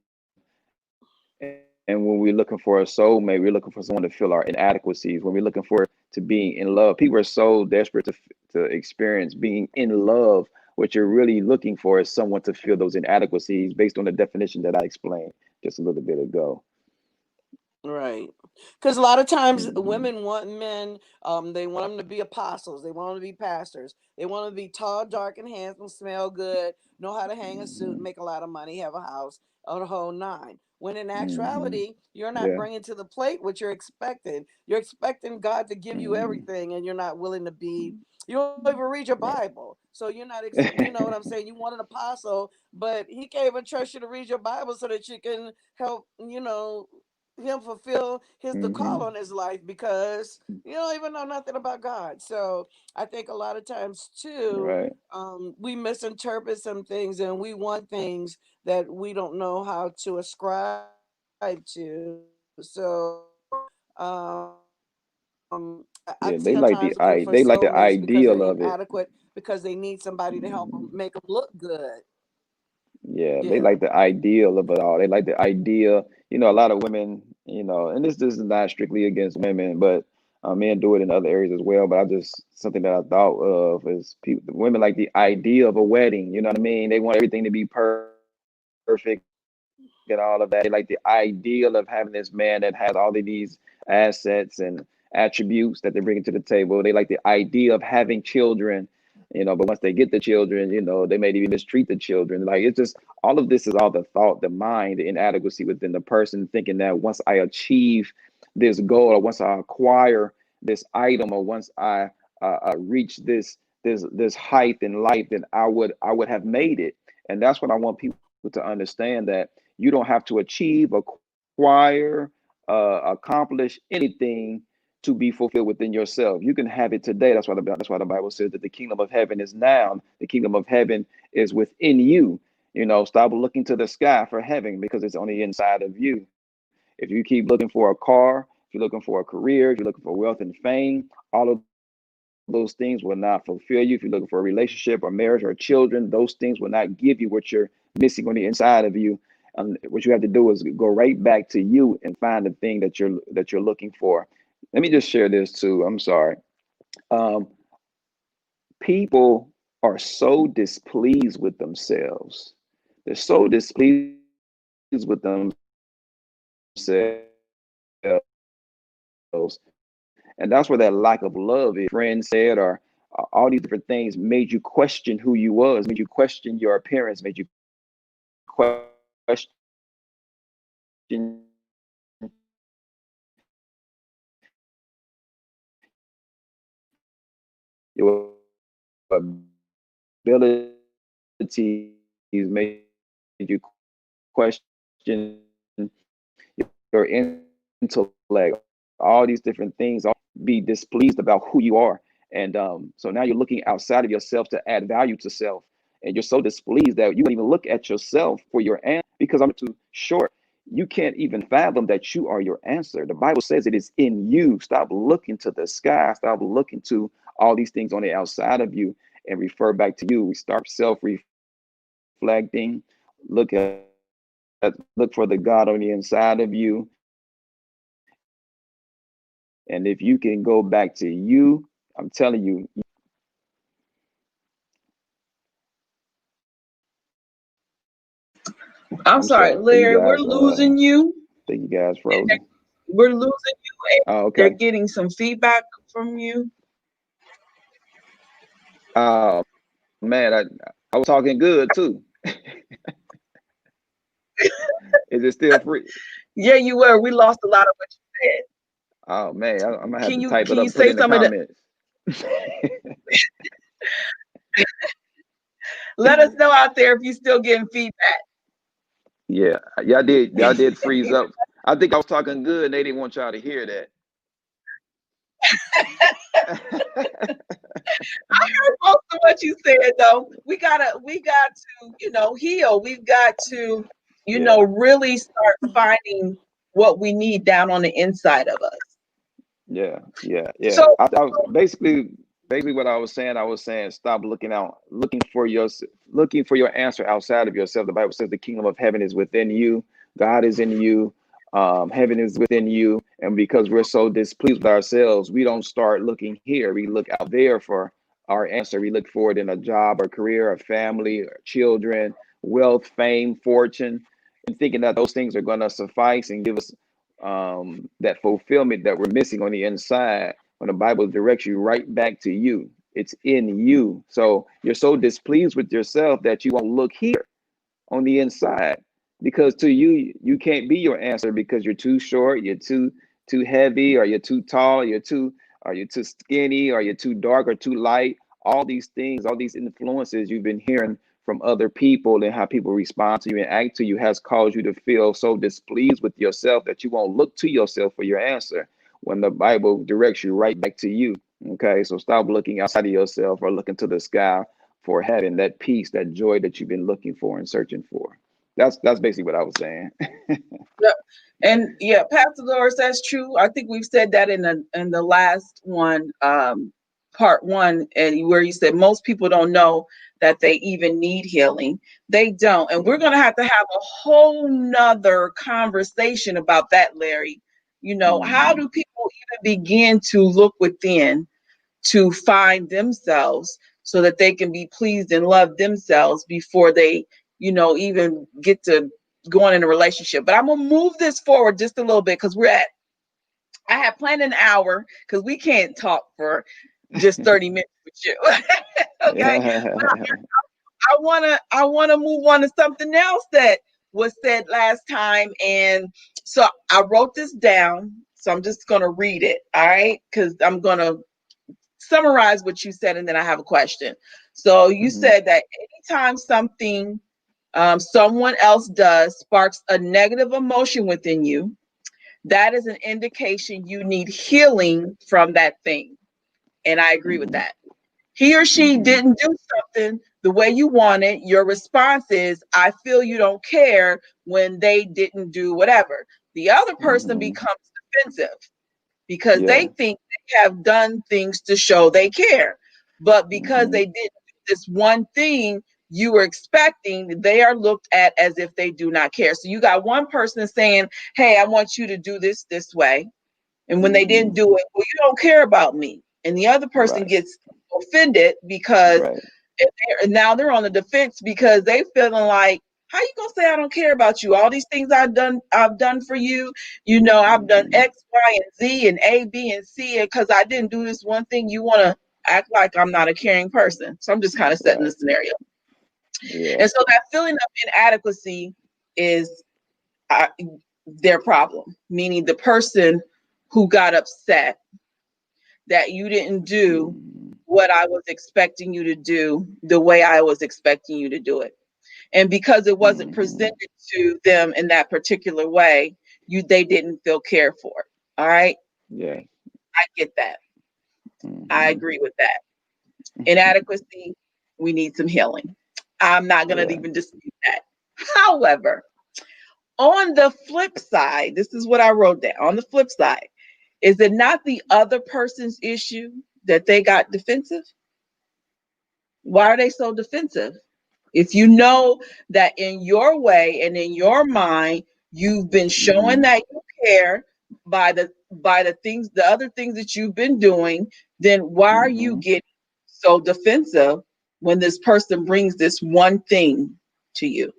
And when we're looking for a soulmate, we're looking for someone to fill our inadequacies. When we're looking for to being in love, people are so desperate to experience being in love. What you're really looking for is someone to fill those inadequacies based on the definition that I explained just a little bit ago. right. Because a lot of times Hmm. women want men, they want them to be apostles, they want them to be pastors, they want them to be tall, dark, and handsome, smell good, know how to hang a suit, Hmm. make a lot of money, have a house, or the whole nine. When in Hmm. actuality, you're not Yeah. bringing to the plate what you're expecting. You're expecting God to give you Hmm. everything, and you're not willing to be. You don't even read your Bible, so you're not. You know what I'm saying? You want an apostle, but he can't even trust you to read your Bible so that you can help. Him fulfill his the call Hmm. on his life, because you don't even know nothing about God. So I think a lot of times too, Right. we misinterpret some things and we want things that we don't know how to ascribe to. So I see sometimes people Yeah. for soulmates They because like they're the ideal inadequate, of it. because they need somebody to help them make them look good. Yeah, Yeah. they like the ideal of it all. They like the idea. A lot of women, and this is not strictly against women, but men do it in other areas as well. But I just something that I thought of is people, women like the idea of a wedding. You know what I mean? They want everything to be perfect and all of that. They like the ideal of having this man that has all of these assets and attributes that they're bringing to the table. They like the idea of having children, but once they get the children, they may even mistreat the children. Like it's just all of this is all the thought, the mind, the inadequacy within the person, thinking that once I achieve this goal, or once I acquire this item, or once I reach this height in life, then I would have made it. And that's what I want people to understand, that you don't have to achieve, acquire, accomplish anything to be fulfilled within yourself. You can have it today. That's why the Bible says that the kingdom of heaven is now. The kingdom of heaven is within you. Stop looking to the sky for heaven, because it's on the inside of you. If you keep looking for a car, if you're looking for a career, if you're looking for wealth and fame, all of those things will not fulfill you. If you're looking for a relationship or marriage or children, those things will not give you what you're missing on the inside of you. What you have to do is go right back to you and find the thing that you're looking for. Let me just share this too. I'm sorry. Um, People are so displeased with themselves. They're so displeased with themselves. And that's where that lack of love is. Friends said, or all these different things made you question who you was, made you question your appearance, made you question your abilities, made you question your intellect, all these different things. all these different things, all be displeased about who you are. And so now you're looking outside of yourself to add value to self. And you're so displeased that you won't even look at yourself for your answer because I'm too short. You can't even fathom that you are your answer. The Bible says it is in you. Stop looking to the sky. Stop looking to all these things on the outside of you and refer back to you. We start self-reflecting. Look for the God on the inside of you. And if you can go back to you, I'm telling you, I'm I'm sorry, sorry, you Larry, guys. we're losing you. I think you guys frozen. We're losing you, and Oh, they're okay. getting some feedback from you. Oh man, I was talking good too. Is it still free? Yeah, you were. We lost a lot of what you said. Oh man, I'm gonna have to type Can it you up and put it say in the some of the? comments. Let us know out there if you're still getting feedback. Yeah, y'all did freeze up. I think I was talking good and they didn't want y'all to hear that. Most of what you said, though, we got to, heal. We've got to, Yeah. really start finding what we need down on the inside of us. Yeah. So, I was basically what I was saying, stop looking for your answer outside of yourself. The Bible says the kingdom of heaven is within you. God is in you. Heaven is within you. And because we're so displeased with ourselves, we don't start looking here. We look out there for our answer. We look for it in a job, or career, or family, or children, wealth, fame, fortune, and thinking that those things are going to suffice and give us that fulfillment that we're missing on the inside, when the Bible directs you right back to you. It's in you. So you're so displeased with yourself that you won't look here on the inside, because to you, you can't be your answer because you're too short, you're too heavy, or you're too tall, you're too skinny, or you're too dark or too light. All these things, all these influences you've been hearing from other people and how people respond to you and act to you has caused you to feel so displeased with yourself that you won't look to yourself for your answer when the Bible directs you right back to you. Okay, so stop looking outside of yourself or looking to the sky for having that peace, that joy that you've been looking for and searching for. That's basically what I was saying. yeah. And yeah, Pastor Doris, that's true. I think we've said that in the last one, part one, and where you said most people don't know that they even need healing. They don't. And we're Yeah. gonna have to have a whole nother conversation about that, Larry. How Hmm. do people even begin to look within to find themselves so that they can be pleased and love themselves before they, even get to going in a relationship? But I'm gonna move this forward just a little bit because I have planned an hour because we can't talk for just 30 minutes with you. Okay. Yeah. I wanna move on to something else that was said last time. And so I wrote this down. So I'm just gonna read it, all right? Because I'm gonna summarize what you said, and then I have a question. So you Hmm. said that anytime something someone else does sparks a negative emotion within you, that is an indication you need healing from that thing. And I agree with Hmm. that. He or she Hmm. didn't do something the way you wanted. Your response is, I feel you don't care when they didn't do whatever. The other person Hmm. becomes defensive because they Yeah. think they have done things to show they care. But because Hmm. they didn't do this one thing you were expecting, they are looked at as if they do not care. So you got one person saying, hey, I want you to do this way. And when they didn't Hmm. do it, well, you don't care about me. And the other person Right. gets offended because Right. and now they're on the defense because they feeling like, how you gonna say I don't care about you? All these things I've done for you. I've done Hmm. X, Y, and Z and A, B, and C, and because I didn't do this one thing, you wanna act like I'm not a caring person. So I'm just kind of setting the Right. scenario. Yeah. And so that feeling of inadequacy is uh, their problem, meaning the person who got upset that you didn't do Hmm. what I was expecting you to do the way I was expecting you to do it. And because it wasn't Hmm. presented to them in that particular way, they didn't feel cared for. All right. Yeah. I get that. I Hmm. agree with that. Inadequacy, we need some healing. I'm not going to Yeah. even dispute that. However, on the flip side, this is what I wrote down. On the flip side, is it not the other person's issue that they got defensive? Why are they so defensive? If you know that in your way and in your mind, you've been showing Hmm. that you care by the things, the other things that you've been doing, then why are you Hmm. getting so defensive when this person brings this one thing to you?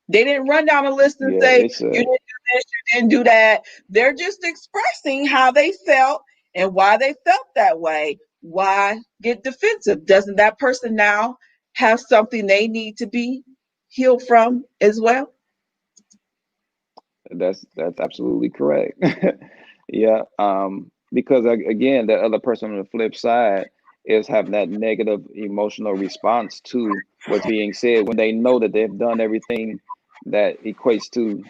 They didn't run down a list and Yeah. say, It's you a didn't do this, you didn't do that. They're just expressing how they felt and why they felt that way. Why get defensive? Doesn't that person now have something they need to be healed from as well? that's absolutely correct. Yeah. Because again, the other person on the flip side is having that negative emotional response to what's being said when they know that they've done everything that equates to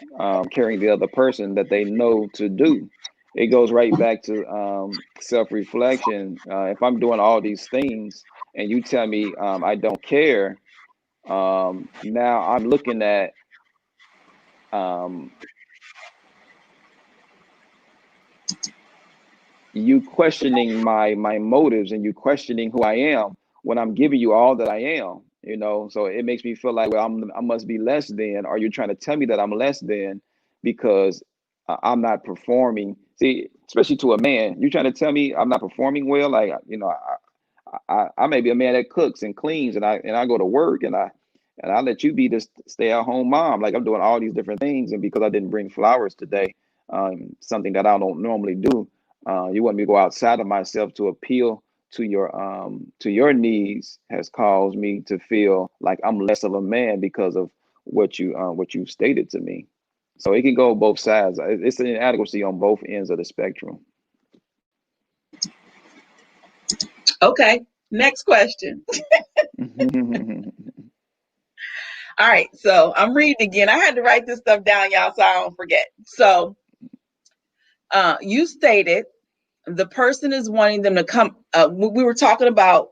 carrying the other person that they know to do. It goes right back to self-reflection. If I'm doing all these things and you tell me I don't care, now I'm looking at um, you questioning my motives and you questioning who I am when I'm giving you all that I am, so it makes me feel like, well, I must be less than. Are you trying to tell me that I'm less than because I'm not performing? See, especially to a man, you trying to tell me I'm not performing well? Like, I may be a man that cooks and cleans, and I go to work, and I let you be this stay at home mom. Like, I'm doing all these different things, and because I didn't bring flowers today, something that I don't normally do, you want me to go outside of myself to appeal to your needs, has caused me to feel like I'm less of a man because of what you stated to me. So it can go both sides. It's an inadequacy on both ends of the spectrum. Okay, next question. All right, so I'm reading again. I had to write this stuff down, y'all, so I don't forget. So you stated the person is wanting them to come. We were talking about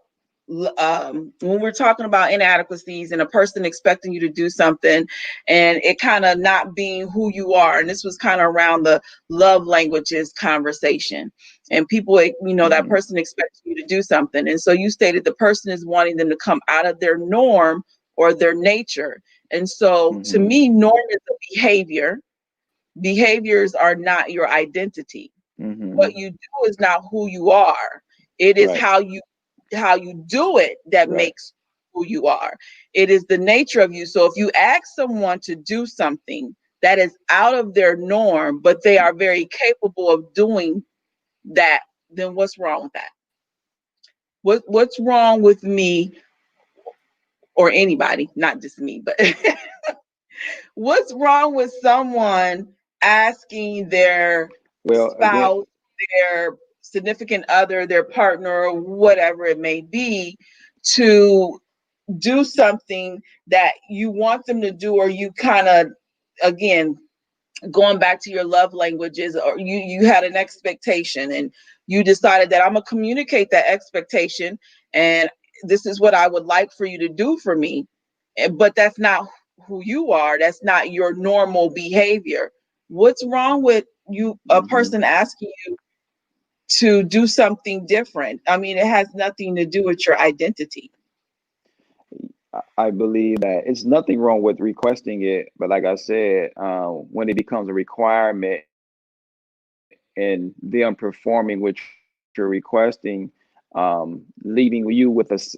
when we're talking about inadequacies and a person expecting you to do something and it kind of not being who you are, and this was kind of around the love languages conversation, and people, that Hmm. person expects you to do something, and so you stated the person is wanting them to come out of their norm or their nature. And so to Hmm. me, norm is a behavior. Behaviors are not your identity. What Hmm. you do is not who you are. It is Right. how you do it that Right. makes who you are. It is the nature of you. So if you ask someone to do something that is out of their norm, but they are very capable of doing that, then what's wrong with that? What's wrong with me or anybody, not just me, but what's wrong with someone asking their Well, again, spouse, their significant other, their partner, whatever it may be, to do something that you want them to do, or you kind of, again, going back to your love languages, or you had an expectation and you decided that I'm gonna communicate that expectation, and this is what I would like for you to do for me. But that's not who you are. That's not your normal behavior. What's wrong with you, a hmm person asking you to do something different? I mean, it has nothing to do with your identity. I believe that it's nothing wrong with requesting it, but like I said, when it becomes a requirement and them performing what you're requesting, leaving you with an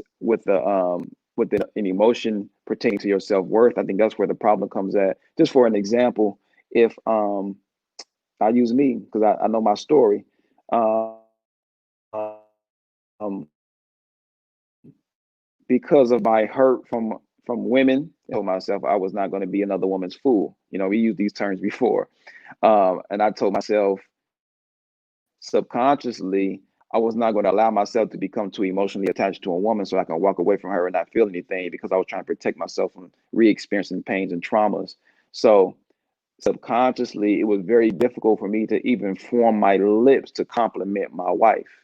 emotion pertaining to your self worth, I think that's where the problem comes at. Just for an example, if I use me because I know my story. Um, because of my hurt from women, I told myself I was not going to be another woman's fool. We used these terms before, and I told myself subconsciously I was not going to allow myself to become too emotionally attached to a woman so I can walk away from her and not feel anything because I was trying to protect myself from re-experiencing pains and traumas. So subconsciously, it was very difficult for me to even form my lips to compliment my wife,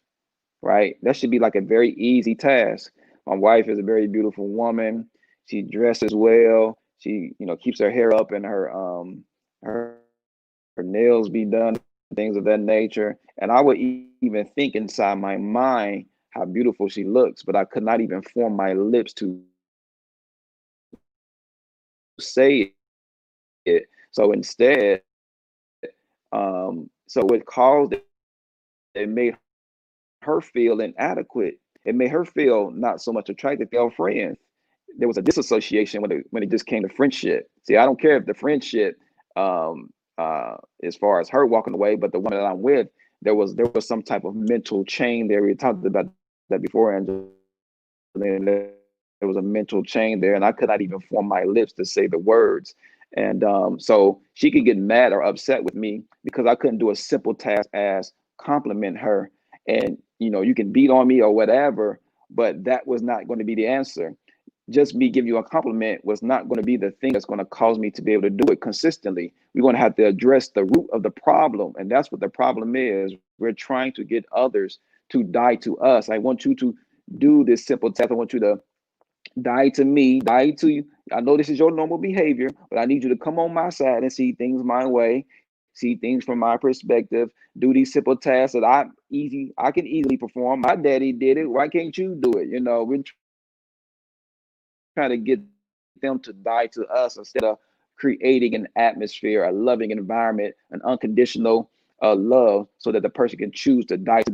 right? That should be like a very easy task. My wife is a very beautiful woman. She dresses well. She, keeps her hair up and her nails be done, things of that nature. And I would even think inside my mind how beautiful she looks, but I could not even form my lips to say it. So instead, so what caused it made her feel inadequate. It made her feel not so much attracted to our friends. There was a disassociation when it just came to friendship. See, I don't care if the friendship, um, as far as her walking away, but the woman that I'm with, there was some type of mental chain there. We talked about that before, Angelina. There was a mental chain there, and I could not even form my lips to say the words. And so she could get mad or upset with me because I couldn't do a simple task as compliment her. And you can beat on me or whatever, but that was not going to be the answer. Just me giving you a compliment was not going to be the thing that's going to cause me to be able to do it consistently. We're going to have to address the root of the problem. And that's what the problem is. We're trying to get others to die to us. I want you to do this simple test. I want you to die to me, die to you. I know this is your normal behavior, but I need you to come on my side and see things my way, see things from my perspective, do these simple tasks that I can easily perform. My daddy did it. Why can't you do it? We're trying to get them to die to us instead of creating an atmosphere, a loving environment, an unconditional love, so that the person can choose to die to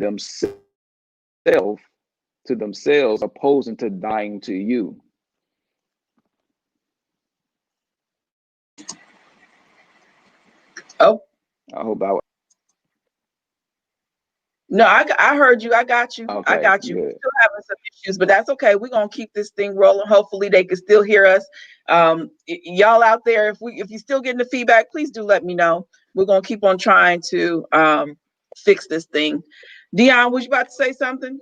themselves opposing to dying to you. Oh, I hope I no, I heard you. I got you. I okay, got you. We're good. still having some issues, but that's okay. We're gonna keep this thing rolling. Hopefully, they can still hear us. Y'all out there, if you're still getting the feedback, please do let me know. We're gonna keep on trying to fix this thing. Dion, was you about to say something?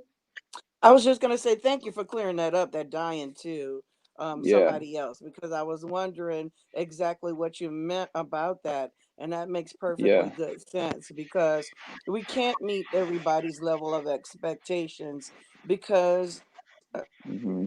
I was just gonna say thank you for clearing that up, that dying to Yeah, somebody else, because I was wondering exactly what you meant about that, and that makes perfectly yeah. good sense because we can't meet everybody's level of expectations because Hmm.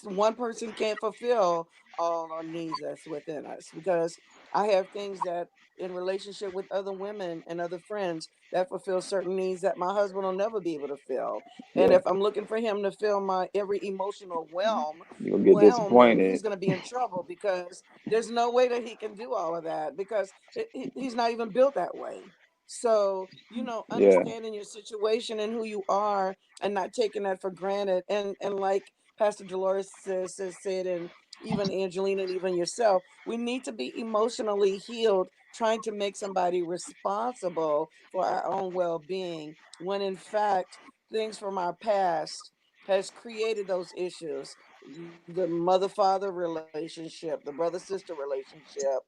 one person can't fulfill all our needs that's within us because I have things that in relationship with other women and other friends that fulfill certain needs that my husband will never be able to fill. And Yeah. if I'm looking for him to fill my every emotional You'll get whelm, then disappointed. he's going to be in trouble because there's no way that he can do all of that because he's not even built that way. So, Yeah. understanding your situation and who you are and not taking that for granted. And like Pastor Dolores said, and even Angelina and even yourself, we need to be emotionally healed, trying to make somebody responsible for our own well-being, when in fact things from our past has created those issues. The mother-father relationship, the brother-sister relationship,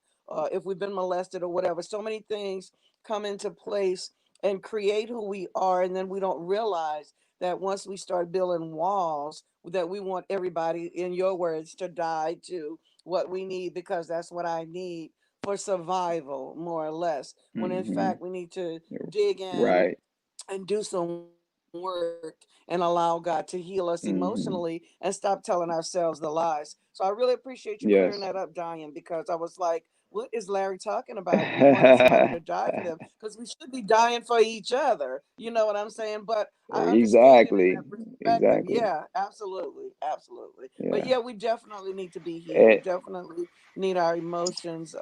if we've been molested or whatever, so many things come into place and create who we are, and then we don't realize that once we start building walls, that we want everybody, in your words, to die to what we need because that's what I need for survival, more or less. When in Hmm. fact, we need to dig in Right. and do some work and allow God to heal us emotionally and Hmm. stop telling ourselves the lies. So I really appreciate you clearing that up, Yes. Diane, because I was like, what is Larry talking about? You wanted somebody to die for them because we should be dying for each other. You know what I'm saying? But I understand it in that Exactly. perspective. Yeah, Exactly. absolutely. Absolutely. But yeah, Yeah. we definitely need to be healed. We Eh, definitely need our emotions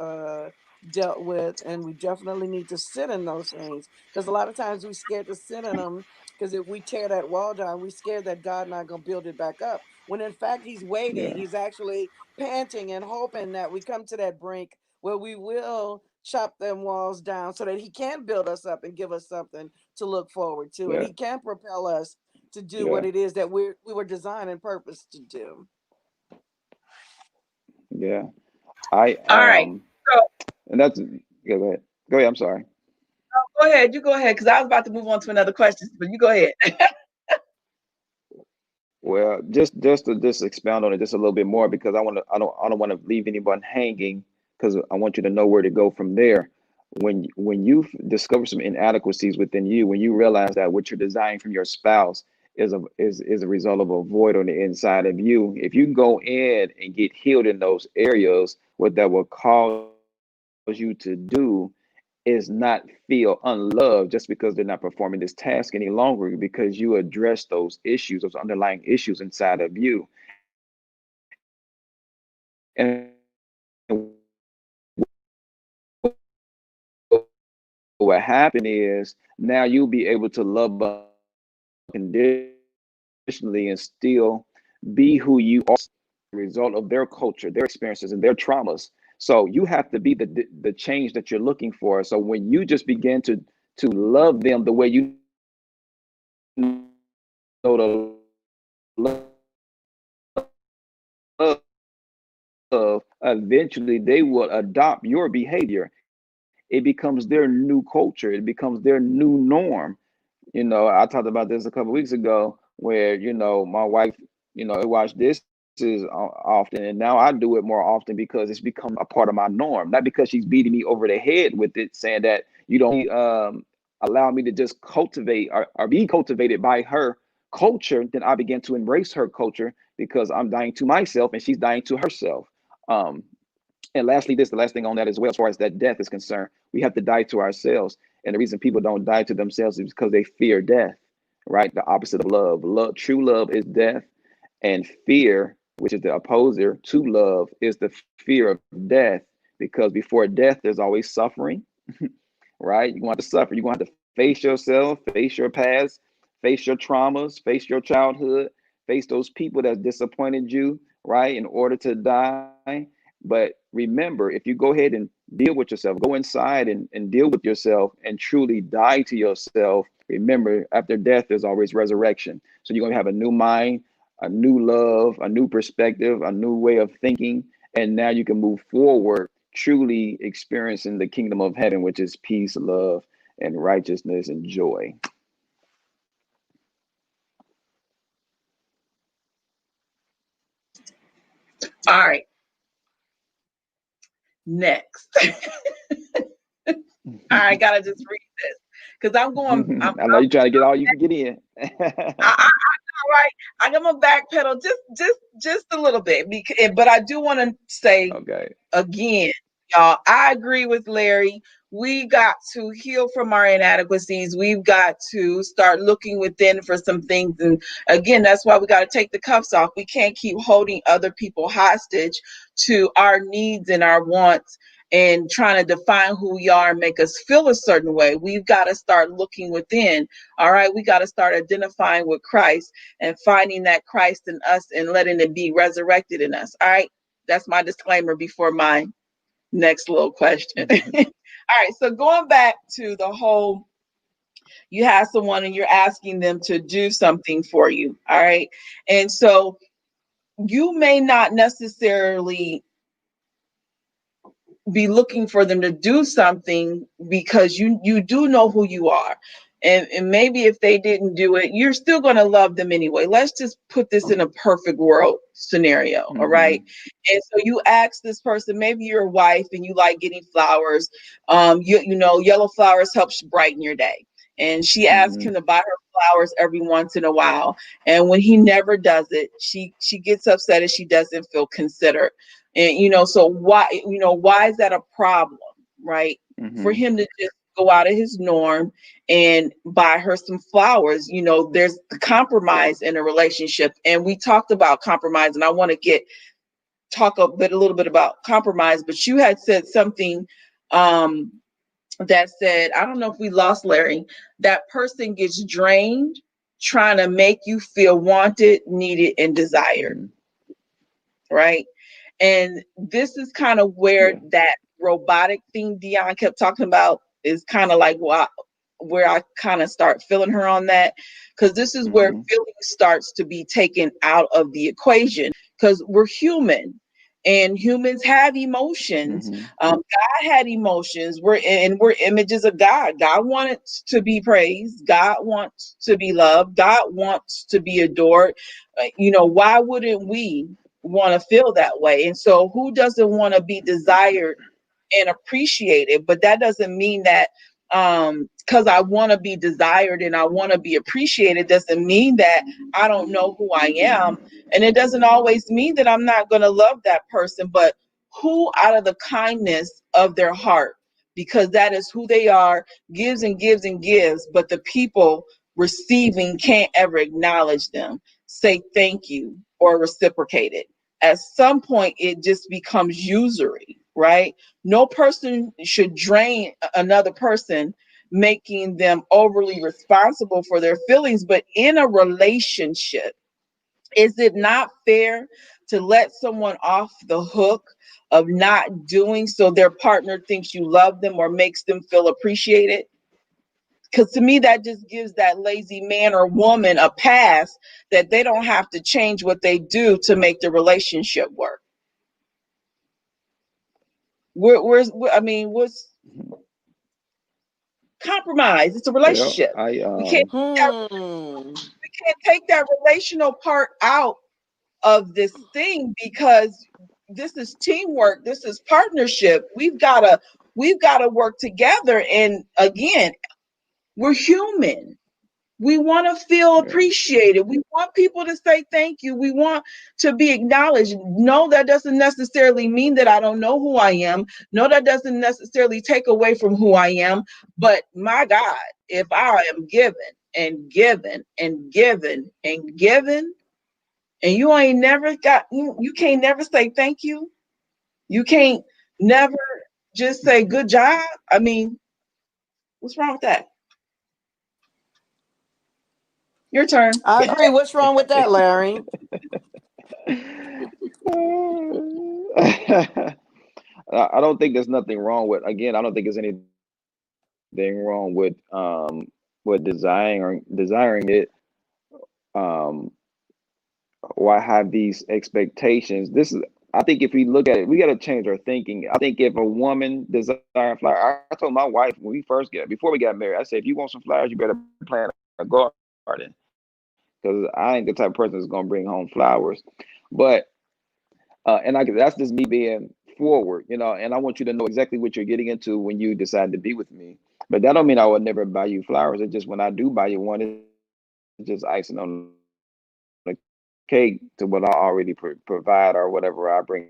dealt with, and we definitely need to sit in those things because a lot of times we're scared to sit in them because if we tear that wall down, we're scared that God not gonna build it back up. When in fact He's waiting, yeah. He's actually panting and hoping that we come to that brink where we will chop them walls down so that He can build us up and give us something to look forward to, and Yeah. He can propel us to do what Yeah. it is that we were designed and purposed to do. Yeah. I All right. So and that's yeah, go ahead. Go ahead. I'm sorry. go ahead. You go ahead because I was about to move on to another question, but you go ahead. Well, just to just expound on it just a little bit more because I don't want to leave anyone hanging. because I want you to know where to go from there. When you discover some inadequacies within you, when you realize that what you're desiring from your spouse is a result of a void on the inside of you, if you go in and get healed in those areas, what that will cause you to do is not feel unloved just because they're not performing this task any longer, because you address those issues, those underlying issues inside of you. And what happened is now you'll be able to love unconditionally and still be who you are, result of their culture, their experiences, and their traumas. So you have to be the change that you're looking for. So when you just begin to love them the way you know to love, eventually they will adopt your behavior. It becomes their new culture. It becomes their new norm. I talked about this a couple of weeks ago where, my wife, watch dishes often, and now I do it more often because it's become a part of my norm, not because she's beating me over the head with it, saying that you don't allow me to just cultivate or be cultivated by her culture. Then I began to embrace her culture because I'm dying to myself and she's dying to herself. Um, and lastly, the last thing on that as well, as far as that death is concerned, we have to die to ourselves. And the reason people don't die to themselves is because they fear death, right? The opposite of love. True love is death, and fear, which is the opposer to love, is the fear of death. Because before death, there's always suffering, right? You're going to have to suffer. You're going to have to face yourself, face your past, face your traumas, face your childhood, face those people that disappointed you, right? In order to die. But remember, if you go ahead and deal with yourself, go inside and deal with yourself and truly die to yourself, remember, after death, there's always resurrection. So you're going to have a new mind, a new love, a new perspective, a new way of thinking. And now you can move forward, truly experiencing the kingdom of heaven, which is peace, love, and righteousness and joy. All right, next. I gotta just read this because I'm going. I know you're trying to get all you can get in. Right. I'm gonna backpedal just a little bit, because, but I do want to say Okay. again, y'all, I agree with Larry. We got to heal from our inadequacies. We've got to start looking within for some things. And again, that's why we got to take the cuffs off. We can't keep holding other people hostage to our needs and our wants and trying to define who we are and make us feel a certain way. We've got to start looking within. All right. We got to start identifying with Christ and finding that Christ in us and letting it be resurrected in us. All right. That's my disclaimer before my next little question. All right. So going back to the whole, you have someone and you're asking them to do something for you. All right. And so you may not necessarily be looking for them to do something because you do know who you are. And maybe if they didn't do it, you're still going to love them anyway. Let's just put this in a perfect world scenario. All right. Hmm. And so you ask this person, maybe you're a wife and you like getting flowers. You know, yellow flowers helps brighten your day. And she asks Hmm. him to buy her flowers every once in a while. And when he never does it, she gets upset and she doesn't feel considered. And so why is that a problem, right? For Hmm. him to just go out of his norm and buy her some flowers. There's compromise in a relationship, and we talked about compromise, and I want to talk a little bit about compromise. But you had said something um that said, I don't know if we lost Larry, that person gets drained trying to make you feel wanted, needed, and desired, Hmm. right? And this is kind of where Yeah. that robotic thing Dion kept talking about is kind of like where I kind of start feeling her on that. Because this is where Hmm. feeling starts to be taken out of the equation, because we're human and humans have emotions. Hmm. God had emotions. We're images of God. God wants to be praised. God wants to be loved. God wants to be adored. Why wouldn't we want to feel that way. And so who doesn't want to be desired and appreciated? But that doesn't mean that because I want to be desired and I want to be appreciated doesn't mean that I don't know who I am. And it doesn't always mean that I'm not going to love that person, but who out of the kindness of their heart, because that is who they are, gives and gives and gives, but the people receiving can't ever acknowledge them, say thank you, or reciprocate it. At some point, it just becomes usury, right? No person should drain another person, making them overly responsible for their feelings. But in a relationship, is it not fair to let someone off the hook of not doing so their partner thinks you love them or makes them feel appreciated? Because to me, that just gives that lazy man or woman a pass that they don't have to change what they do to make the relationship work. I mean, what's compromise? It's a Well, relationship. I We can't Hmm. we can't take that relational part out of this thing because this is teamwork. This is partnership. We've gotta work together. And again, we're human. We want to feel yeah, appreciated. We want people to say thank you. We want to be acknowledged. No, that doesn't necessarily mean that I don't know who I am. No, that doesn't necessarily take away from who I am. But my God, if I am given and given and given and given, and you ain't never got, you can't never say thank you. You can't never just say good job. I mean, what's wrong with that? Your turn. I agree. What's wrong with that, Larry? I don't think there's nothing wrong with. Again, I don't think there's anything wrong with desiring it. Um, why have these expectations? This is. I think if we look at it, we got to change our thinking. I think if a woman desires flowers, I told my wife when before we got married, I said, if you want some flowers, you better plant a garden, because I ain't the type of person that's gonna bring home flowers. But that's just me being forward, and I want you to know exactly what you're getting into when you decide to be with me. But that don't mean I would never buy you flowers. It's just when I do buy you one, it's just icing on the cake to what I already provide or whatever I bring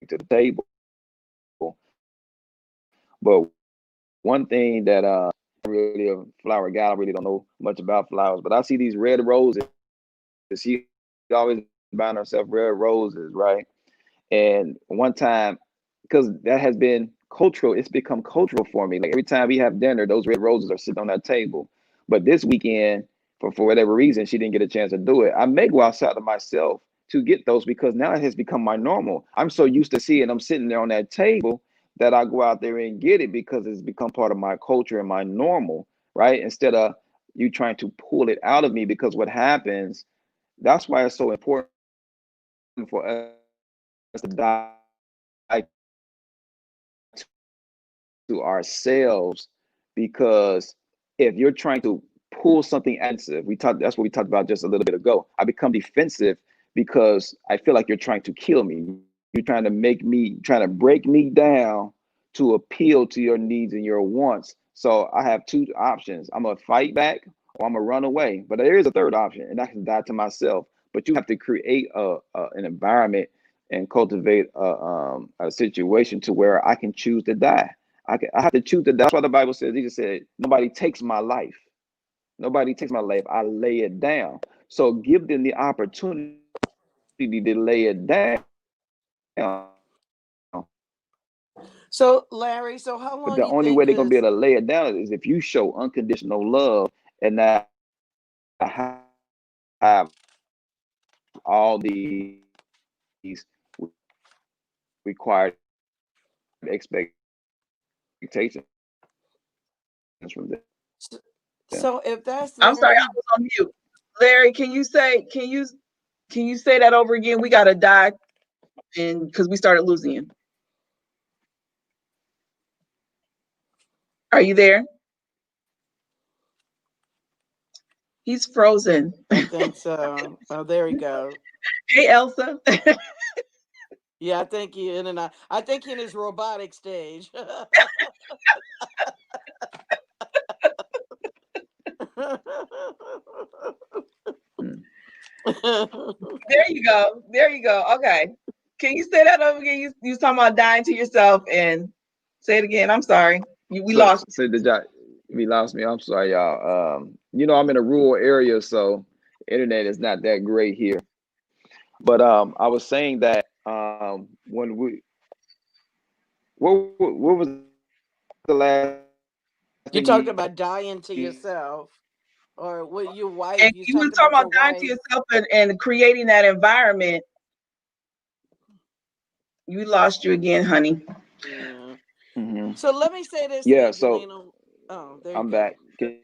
to the table. But one thing that really a flower guy, I really don't know much about flowers, but I see these red roses. She always buying herself red roses, right? And one time, because that has been cultural, it's become cultural for me. Like every time we have dinner, those red roses are sitting on that table. But this weekend, for whatever reason, she didn't get a chance to do it. I may go outside of myself to get those because now it has become my normal. I'm so used to seeing them sitting there on that table that I go out there and get it because it's become part of my culture and my normal, right? Instead of you trying to pull it out of me, because what happens, that's why it's so important for us to die to ourselves, because if you're trying to pull something out of me, that's what we talked about just a little bit ago. I become defensive because I feel like you're trying to kill me. You're trying to break me down to appeal to your needs and your wants. So I have two options. I'm gonna fight back or I'm gonna run away. But there is a third option, and I can die to myself. But you have to create an environment and cultivate a situation to where I can choose to die. I have to choose to die. That's why the Bible says, Jesus said, nobody takes my life. Nobody takes my life. I lay it down. So give them the opportunity to lay it down. But the So, only way they're Larry, gonna be so able to how lay long it you down think is is if you show unconditional love and not have all these required expectations from them. so if that's I'm sorry, I Larry, was on mute. Larry, can you say that over again? We gotta die and because we started losing you. Are you there? He's frozen. I think so. Oh, there we go. Hey, Elsa. Yeah, I think he in and I think he in his robotic stage. Hmm. There you go. There you go. Okay. Can you say that over again? You was talking about dying to yourself and say it again. I'm sorry. We lost. So did y'all, we lost me. I'm sorry, y'all. I'm in a rural area, so internet is not that great here. But I was saying that when we what was the last thing you You talked about dying to yourself, or what your And wife. You you were talked talking about about your dying to wife. yourself and creating that environment. You lost you again, honey. Yeah. hmm So let me say this, Yeah, so Angelina. Oh, there you I'm go. back. Can you hear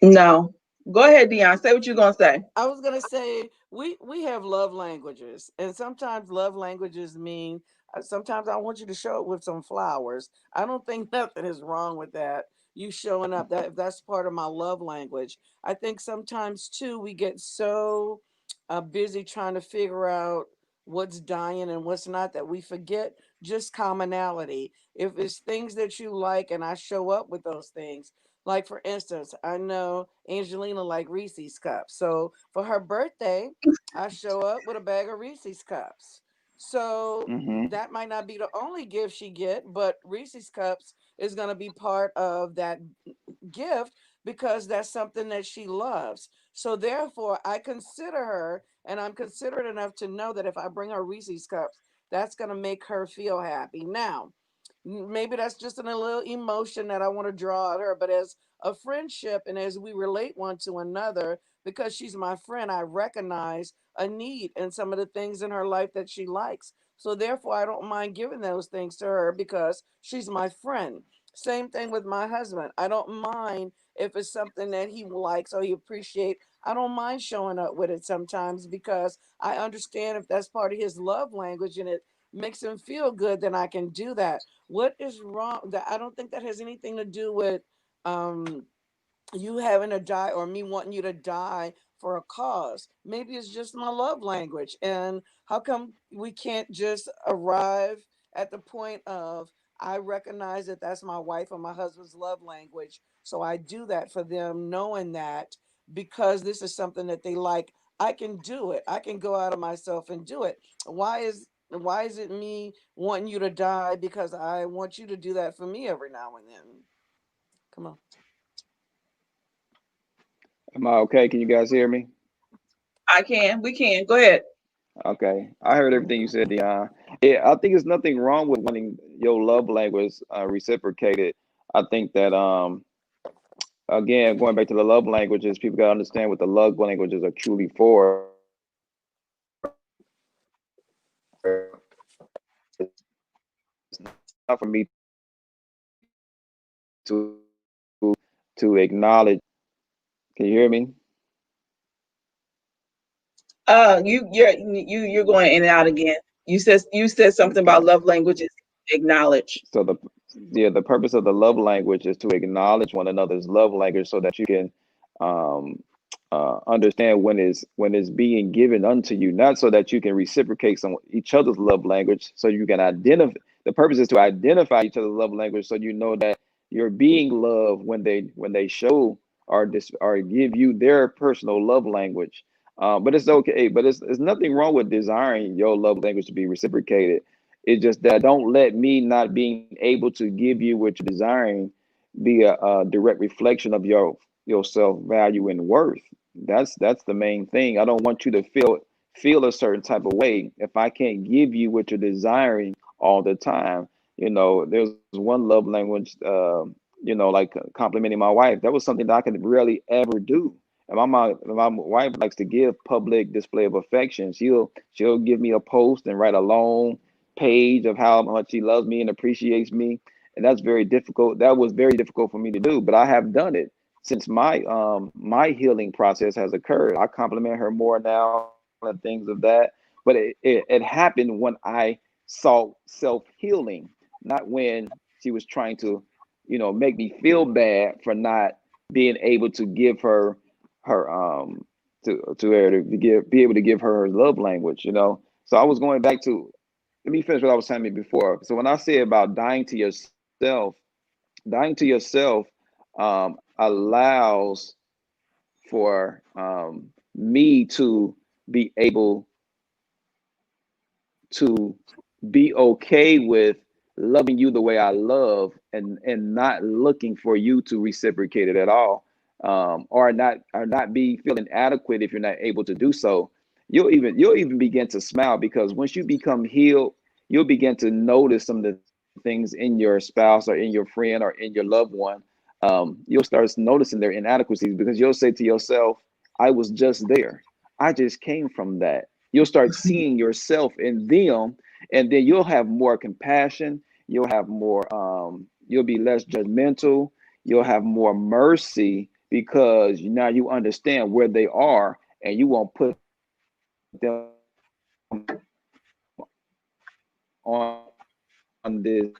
me? No. Go ahead, Dion. Say what you're gonna say. I was gonna say we have love languages, and sometimes love languages mean. Sometimes I want you to show up with some flowers. I don't think nothing is wrong with that. You showing up, that if that's part of my love language. I think sometimes too we get so busy trying to figure out what's dying and what's not that we forget just commonality. If it's things that you like and I show up with those things, like for instance, I know Angelina like Reese's cups. So for her birthday, I show up with a bag of Reese's cups. So hmm that might not be the only gift she get, but Reese's cups is going to be part of that gift because that's something that she loves. So therefore, I consider her, and I'm considerate enough to know that if I bring her Reese's cups, that's going to make her feel happy. Now, maybe that's just a little emotion that I want to draw at her, but as a friendship and as we relate one to another, because she's my friend, I recognize a need in some of the things in her life that she likes. So therefore, I don't mind giving those things to her because she's my friend. Same thing with my husband. I don't mind if it's something that he likes or he appreciates. I don't mind showing up with it sometimes because I understand if that's part of his love language and it makes him feel good, then I can do that. What is wrong? That I don't think that has anything to do with um you having to die or me wanting you to die for a cause. Maybe it's just my love language. And how come we can't just arrive at the point of I recognize that that's my wife or my husband's love language. So I do that for them, knowing that because this is something that they like, I can do it. I can go out of myself and do it. Why is it me wanting you to die because I want you to do that for me every now and then? Come on. Am I okay? Can you guys hear me? I can. We can. Go ahead. Okay, I heard everything you said, Dion. Yeah, I think there's nothing wrong with wanting your love language reciprocated. I think that again, going back to the love languages, people gotta understand what the love languages are truly for. It's not for me to acknowledge. Can you hear me? You're going in and out again. You said something about love languages. Acknowledge. So the purpose of the love language is to acknowledge one another's love language so that you can um, understand when it's being given unto you, not so that you can reciprocate some each other's love language, so you can identify. The purpose is to identify each other's love language, so you know that you're being loved when they show or give you their personal love language. But it's okay. But it's nothing wrong with desiring your love language to be reciprocated. It's just that don't let me not being able to give you what you're desiring be a direct reflection of your self value and worth. That's the main thing. I don't want you to feel a certain type of way if I can't give you what you're desiring all the time. There's one love language, like complimenting my wife. That was something that I could rarely ever do. And my wife likes to give public display of affection. She'll give me a post and write a long page of how much she loves me and appreciates me, and that's very difficult. That was very difficult for me to do, but I have done it since my healing process has occurred. I compliment her more now and things of that. But it happened when I saw self healing, not when she was trying to, make me feel bad for not being able to give her her to her to give be able to give her love language, you know. So I was going back to, let me finish what I was telling you before. So when I say about dying to yourself allows for me to be able to be okay with loving you the way I love, and not looking for you to reciprocate it at all, or not be feeling adequate if you're not able to do so. You'll even begin to smile, because once you become healed, you'll begin to notice some of the things in your spouse or in your friend or in your loved one. You'll start noticing their inadequacies, because you'll say to yourself, I was just there. I just came from that. You'll start seeing yourself in them, and then you'll have more compassion. You'll have more. You'll be less judgmental. You'll have more mercy, because now you understand where they are, and you won't put them on this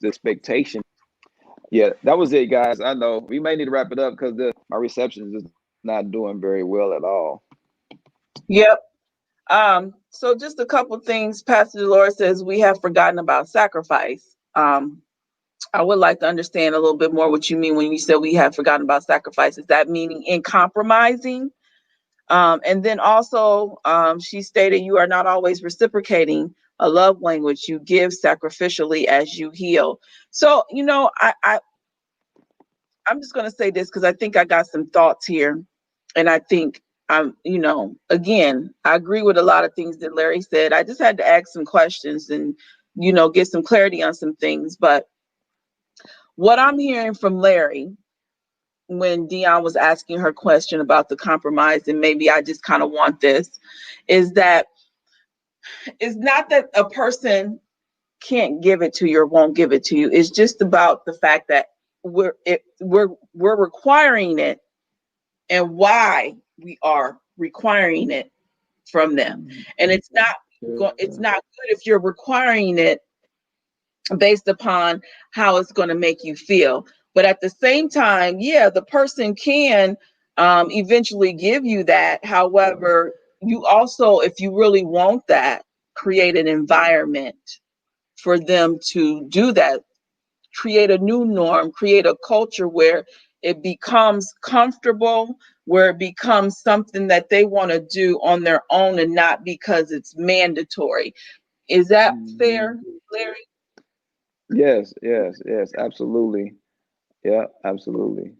expectation. Yeah, that was it, guys. I know we may need to wrap it up because my reception is not doing very well at all. Yep. So just a couple things. Pastor Dolores says we have forgotten about sacrifice. I would like to understand a little bit more what you mean when you said we have forgotten about sacrifice. Is that meaning in compromising? And then also, she stated you are not always reciprocating a love language. You give sacrificially as you heal. So, I'm just going to say this because I think I got some thoughts here. And I think again, I agree with a lot of things that Larry said. I just had to ask some questions and, get some clarity on some things. But what I'm hearing from Larry when Dion was asking her question about the compromise, and maybe I just kind of want this, is that it's not that a person can't give it to you or won't give it to you. It's just about the fact that we're requiring it, and why we are requiring it from them. And it's not good if you're requiring it based upon how it's going to make you feel. But at the same time, yeah, the person can eventually give you that. However, you also, if you really want that, create an environment for them to do that, create a new norm, create a culture where it becomes comfortable, where it becomes something that they want to do on their own and not because it's mandatory. Is that fair, Larry? Yes, absolutely. Yeah, absolutely.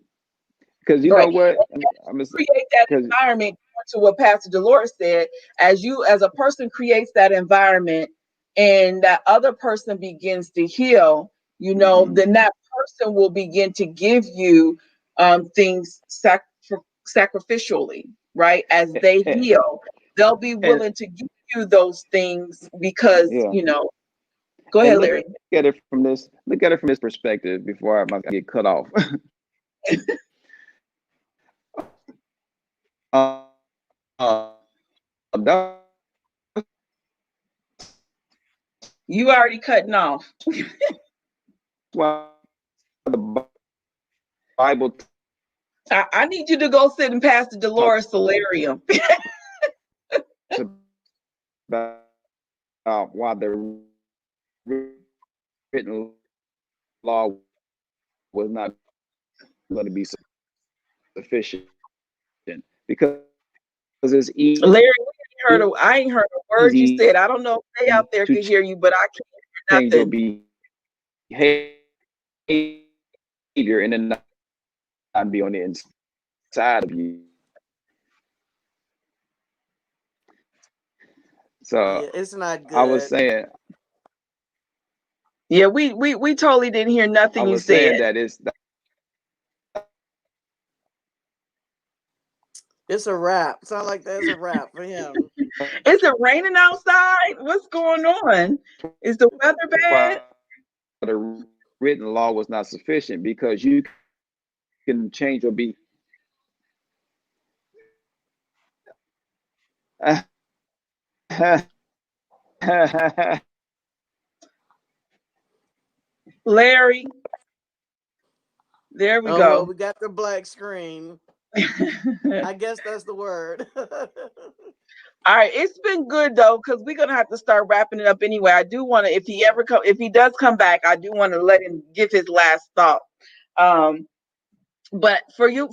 Because you know Right. what? I'm just Create that because environment to what Pastor Dolores said, as a person creates that environment and that other person begins to heal, then that person will begin to give you things sacrificially, right? As they and, heal, they'll be and willing to give you those things because, yeah, go and ahead, look Larry. at it from this perspective before I get cut off. That's You already cutting off. why the Bible I need you to go sit in Pastor talks Dolores' solarium. about why the written law was not going to be sufficient, because it's Larry, I ain't heard a word you easy said. I don't know if they out there to could hear you, but I can't change hear your nothing. behavior and then not be on the inside of you. So Yeah, it's not I was good. saying, Yeah, we totally didn't hear I nothing you was saying said. that it's It's a wrap. Sound like there's a wrap for him. Is it raining outside? What's going on? Is the weather bad? why the written law was not sufficient, because you can change your be. Larry, there we Oh well, go. we got the black screen. I guess that's the word. All right, it's been good though, because we're gonna have to start wrapping it up anyway. I do want to, if he does come back, I do want to let him give his last thought. Um, but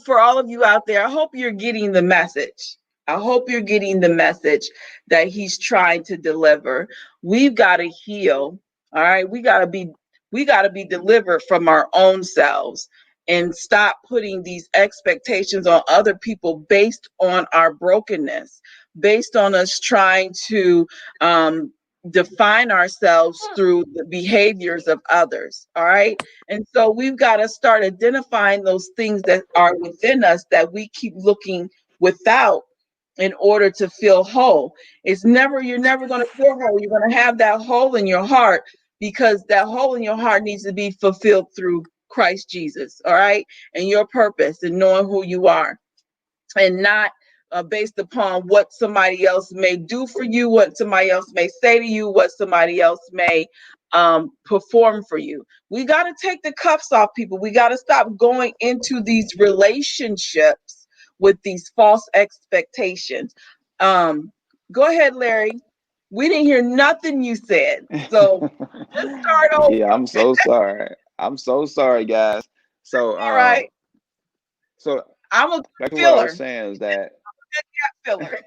for all of you out there, I hope you're getting the message. I hope you're getting the message that he's trying to deliver. We've got to heal. All right, we got to be delivered from our own selves and stop putting these expectations on other people based on our brokenness, based on us trying to um, define ourselves through the behaviors of others. All right. And so we've got to start identifying those things that are within us that we keep looking without in order to feel whole. You're never going to feel whole. You're going to have that hole in your heart because that hole in your heart needs to be fulfilled through Christ Jesus. All right. And your purpose and knowing who you are, and not based upon what somebody else may do for you, what somebody else may say to you, what somebody else may perform for you. We got to take the cuffs off people. We got to stop going into these relationships with these false expectations. Um, Go ahead, Larry. We didn't hear nothing you said. So let's start over. Yeah, I'm so sorry. I'm so sorry, guys. So, All right. so I'm a good back to what I was filler. saying is that, Filler.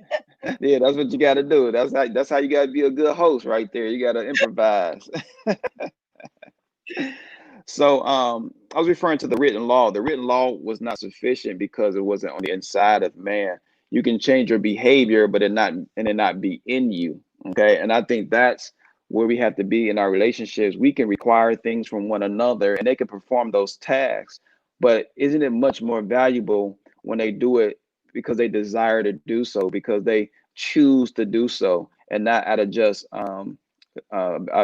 yeah, that's what you got to do. That's how you got to be a good host right there. You got to improvise. So, I was referring to the written law. The written law was not sufficient because it wasn't on the inside of man. You can change your behavior, but it not be in you. Okay, and I think that's where we have to be in our relationships. We can require things from one another, and they can perform those tasks. But isn't it much more valuable when they do it because they desire to do so, because they choose to do so, and not out of just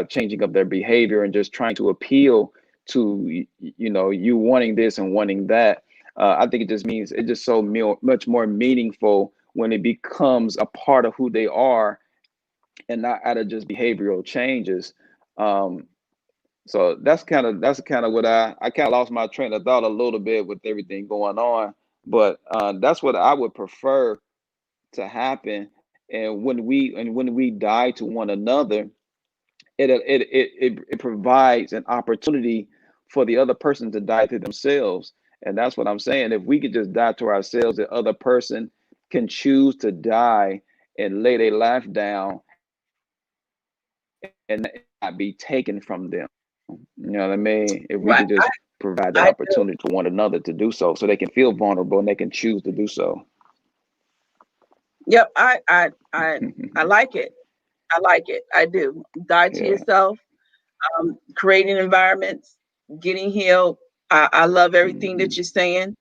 changing of their behavior and just trying to appeal to you wanting this and wanting that. I think it just means it's just so much more meaningful when it becomes a part of who they are and not out of just behavioral changes. Um, so that's kind of what I kind of lost my train of thought a little bit with everything going on, but that's what I would prefer to happen. And when we die to one another, it provides an opportunity for the other person to die to themselves. And that's what I'm saying. If we could just die to ourselves, the other person can choose to die and lay their life down and not be taken from them. You know what I mean? If we Right. could just provide that I do. opportunity for one another to do so they can feel vulnerable and they can choose to do so. Yep. I like it. I like it. I do. Die to Yeah. yourself, creating environments, getting healed. I love everything that Hmm. you're saying.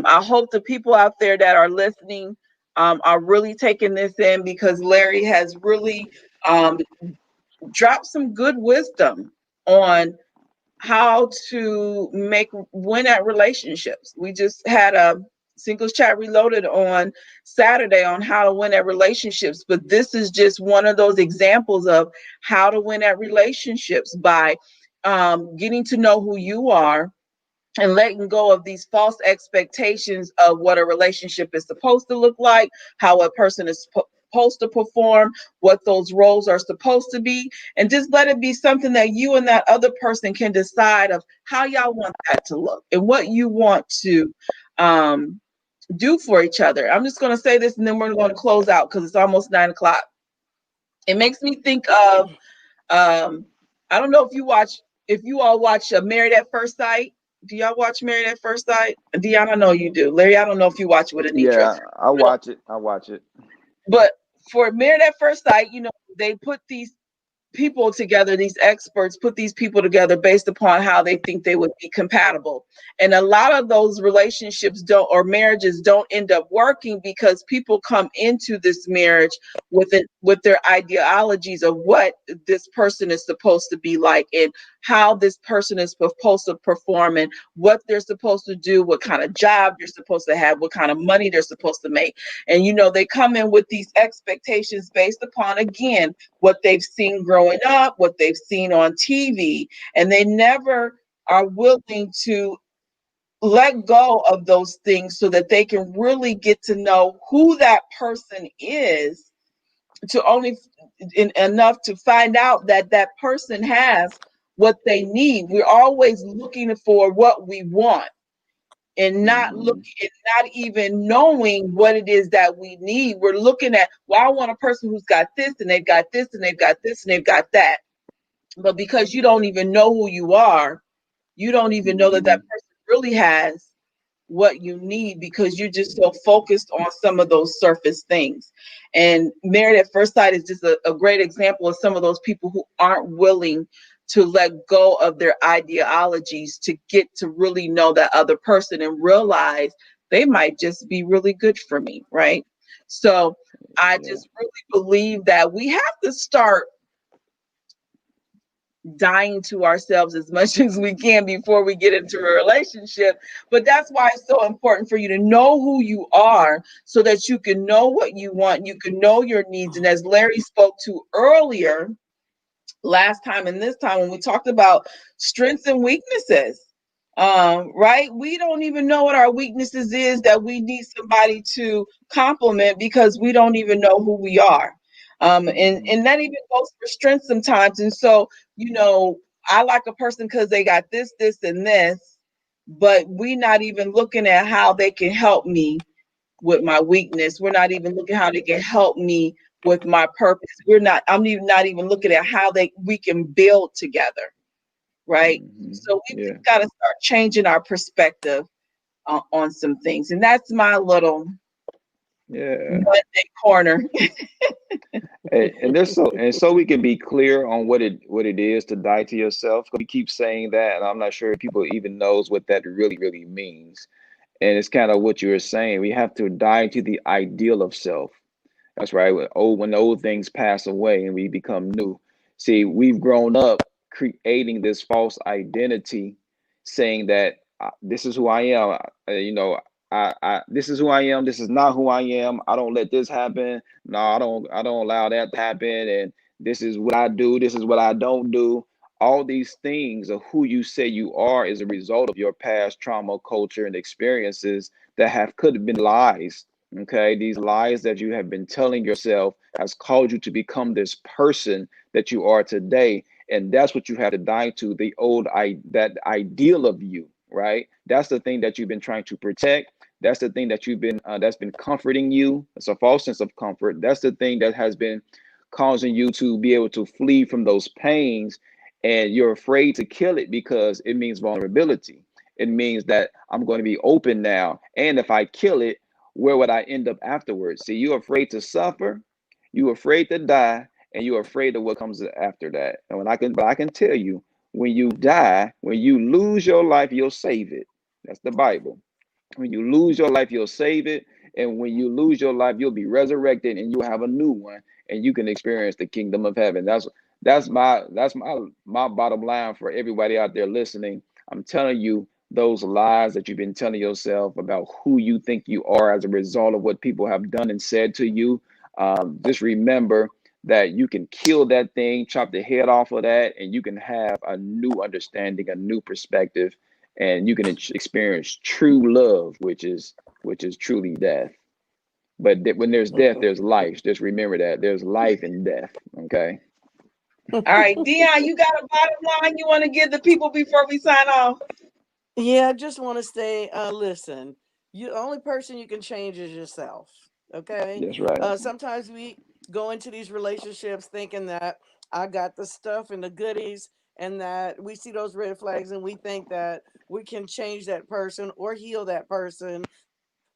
I hope the people out there that are listening are really taking this in, because Larry has really um, dropped some good wisdom on how to win at relationships. We just had a singles chat reloaded on Saturday on how to win at relationships, but this is just one of those examples of how to win at relationships by getting to know who you are and letting go of these false expectations of what a relationship is supposed to look like, how a person is supposed to perform, what those roles are supposed to be, and just let it be something that you and that other person can decide of how y'all want that to look and what you want to um, do for each other. I'm just going to say this and then we're going to close out because it's almost 9 o'clock. It makes me think of I don't know if you all watch Married at First Sight. Do y'all watch Married at First Sight? Deanna, I know you do. Larry, I don't know if you watch it with Anitra. Yeah, I watch it. I watch it. But for Married at First Sight, they put these people together, these experts put these people together based upon how they think they would be compatible. And a lot of those relationships don't, or marriages don't end up working because people come into this marriage with their ideologies of what this person is supposed to be like and how this person is supposed to perform and what they're supposed to do, what kind of job they're supposed to have, what kind of money they're supposed to make. And they come in with these expectations based upon, again, what they've seen growing up, what they've seen on TV, and they never are willing to let go of those things so that they can really get to know who that person is, to only enough to find out that that person has what they need. We're always looking for what we want and not Mm-hmm. looking and not even knowing what it is that we need. We're looking at, well, I want a person who's got this and they've got this and they've got this and they've got that. But because you don't even know who you are, you don't even know that Mm-hmm. that person really has what you need, because you're just so focused on some of those surface things. And Married at First Sight is just a great example of some of those people who aren't willing to let go of their ideologies to get to really know that other person and realize they might just be really good for me, right? So I Yeah. just really believe that we have to start dying to ourselves as much as we can before we get into a relationship. But that's why it's so important for you to know who you are so that you can know what you want, you can know your needs. And as Larry spoke to earlier, last time and this time, when we talked about strengths and weaknesses, right, we don't even know what our weaknesses is, that we need somebody to compliment because we don't even know who we are. And Mm-hmm. and that even goes for strengths sometimes. And so, I like a person because they got this and this, but we not even looking at how they can help me with my weakness. We're not even looking how they can help me with my purpose. I'm even not even looking at how we can build together, right? Mm-hmm. So we Yeah. just got to start changing our perspective on some things. And that's my little Yeah. Monday corner. And so we can be clear on what it is to die to yourself. 'Cause we keep saying that, and I'm not sure if people even knows what that really means. And it's kind of what you were saying. We have to die to the ideal of self. That's right. When old things pass away and we become new. See, we've grown up creating this false identity, saying that this is who I am. This is who I am. This is not who I am. I don't let this happen. No, I don't allow that to happen. And this is what I do. This is what I don't do. All these things of who you say you are is a result of your past trauma, culture, and experiences that could have been lies. Okay, these lies that you have been telling yourself has caused you to become this person that you are today, and that's what you have to die to, that ideal of you, right? That's the thing that you've been trying to protect. That's the thing that that's been comforting you. It's a false sense of comfort. That's the thing that has been causing you to be able to flee from those pains, and you're afraid to kill it because it means vulnerability. It means that I'm going to be open now, and if I kill it, where would I end up afterwards? See, you're afraid to suffer, you're afraid to die, and you're afraid of what comes after that. And but I can tell you, when you die, when you lose your life, you'll save it. That's the Bible. When you lose your life, you'll save it. And when you lose your life, you'll be resurrected and you'll have a new one, and you can experience the kingdom of heaven. That's my bottom line for everybody out there listening. I'm telling you, those lies that you've been telling yourself about who you think you are as a result of what people have done and said to you. Just remember that you can kill that thing, chop the head off of that, and you can have a new understanding, a new perspective, and you can experience true love, which is truly death. But when there's death, there's life. Just remember that there's life in death. Okay. All right, Dion, you got a bottom line you want to give the people before we sign off? Yeah, I just want to say, listen, you the only person you can change is yourself. Okay. That's right. Sometimes we go into these relationships thinking that I got the stuff and the goodies, and that we see those red flags and we think that we can change that person or heal that person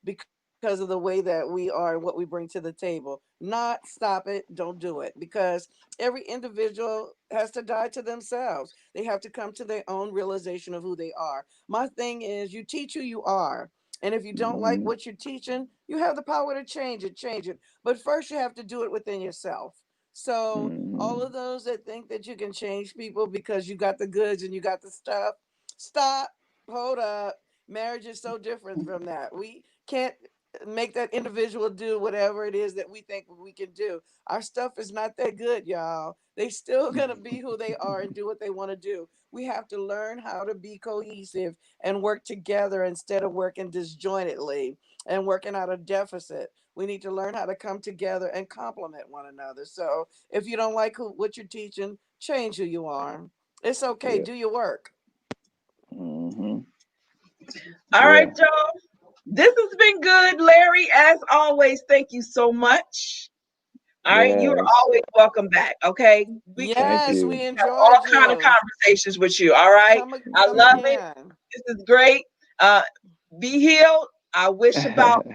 because of the way that we are and what we bring to the table. Not stop it, don't do it, because every individual has to die to themselves. They have to come to their own realization of who they are. My thing is, you teach who you are. And if you don't like Hmm. what you're teaching, you have the power to change it, change it. But first, you have to do it within yourself. So all of Mhm. those that think that you can change people because you got the goods and you got the stuff, stop, hold up. Marriage is so different from that. We can't make that individual do whatever it is that we think we can do. Our stuff is not that good, y'all. They still gonna be who they are and do what they want to do. We have to learn how to be cohesive and work together instead of working disjointedly and working out a deficit. We need to learn how to come together and complement one another. So if you don't like what you're teaching, change who you are. It's okay. Yeah. Do your work. Mhm. All right, Yeah. y'all. This has been good, Larry. As always, thank you so much. All right, you are Yes. always welcome back. Okay, we can Thank Yes, you. we have all enjoyed kind of you. conversations with you. All right, I Come love it. again. This is great. Uh, be healed. I wish about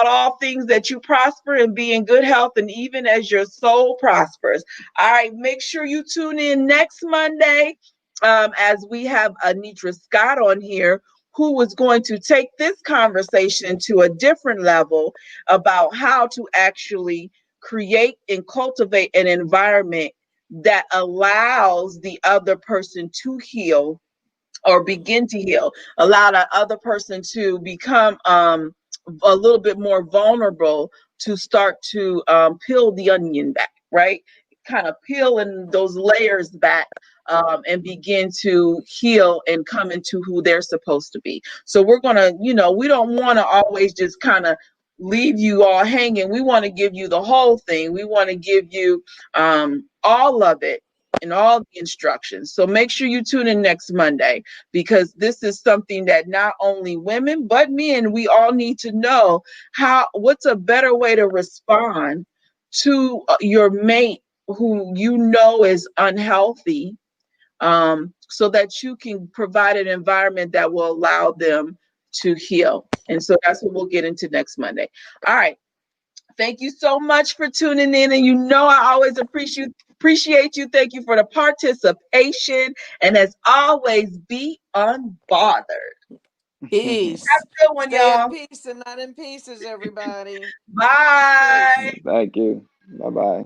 all things that you prosper and be in good health, and even as your soul prospers. All right, make sure you tune in next Monday, as we have Anitra Scott on here, who is going to take this conversation to a different level about how to actually create and cultivate an environment that allows the other person to heal or begin to heal, allow the other person to become a little bit more vulnerable, to start to peel the onion back, right? Kind of peeling those layers back, and begin to heal and come into who they're supposed to be. So we're going to, we don't want to always just kind of leave you all hanging. We want to give you the whole thing. We want to give you all of it and all the instructions. So make sure you tune in next Monday, because this is something that not only women but men, we all need to know what's a better way to respond to your mate who you know is unhealthy, so that you can provide an environment that will allow them to heal. And so that's what we'll get into next Monday. All right, thank you so much for tuning in, and I always appreciate you. Thank you for the participation, and as always, be unbothered. Peace. Good one, Stay in y'all. peace and not in pieces, everybody. Peace. Bye. Thank you. Bye bye.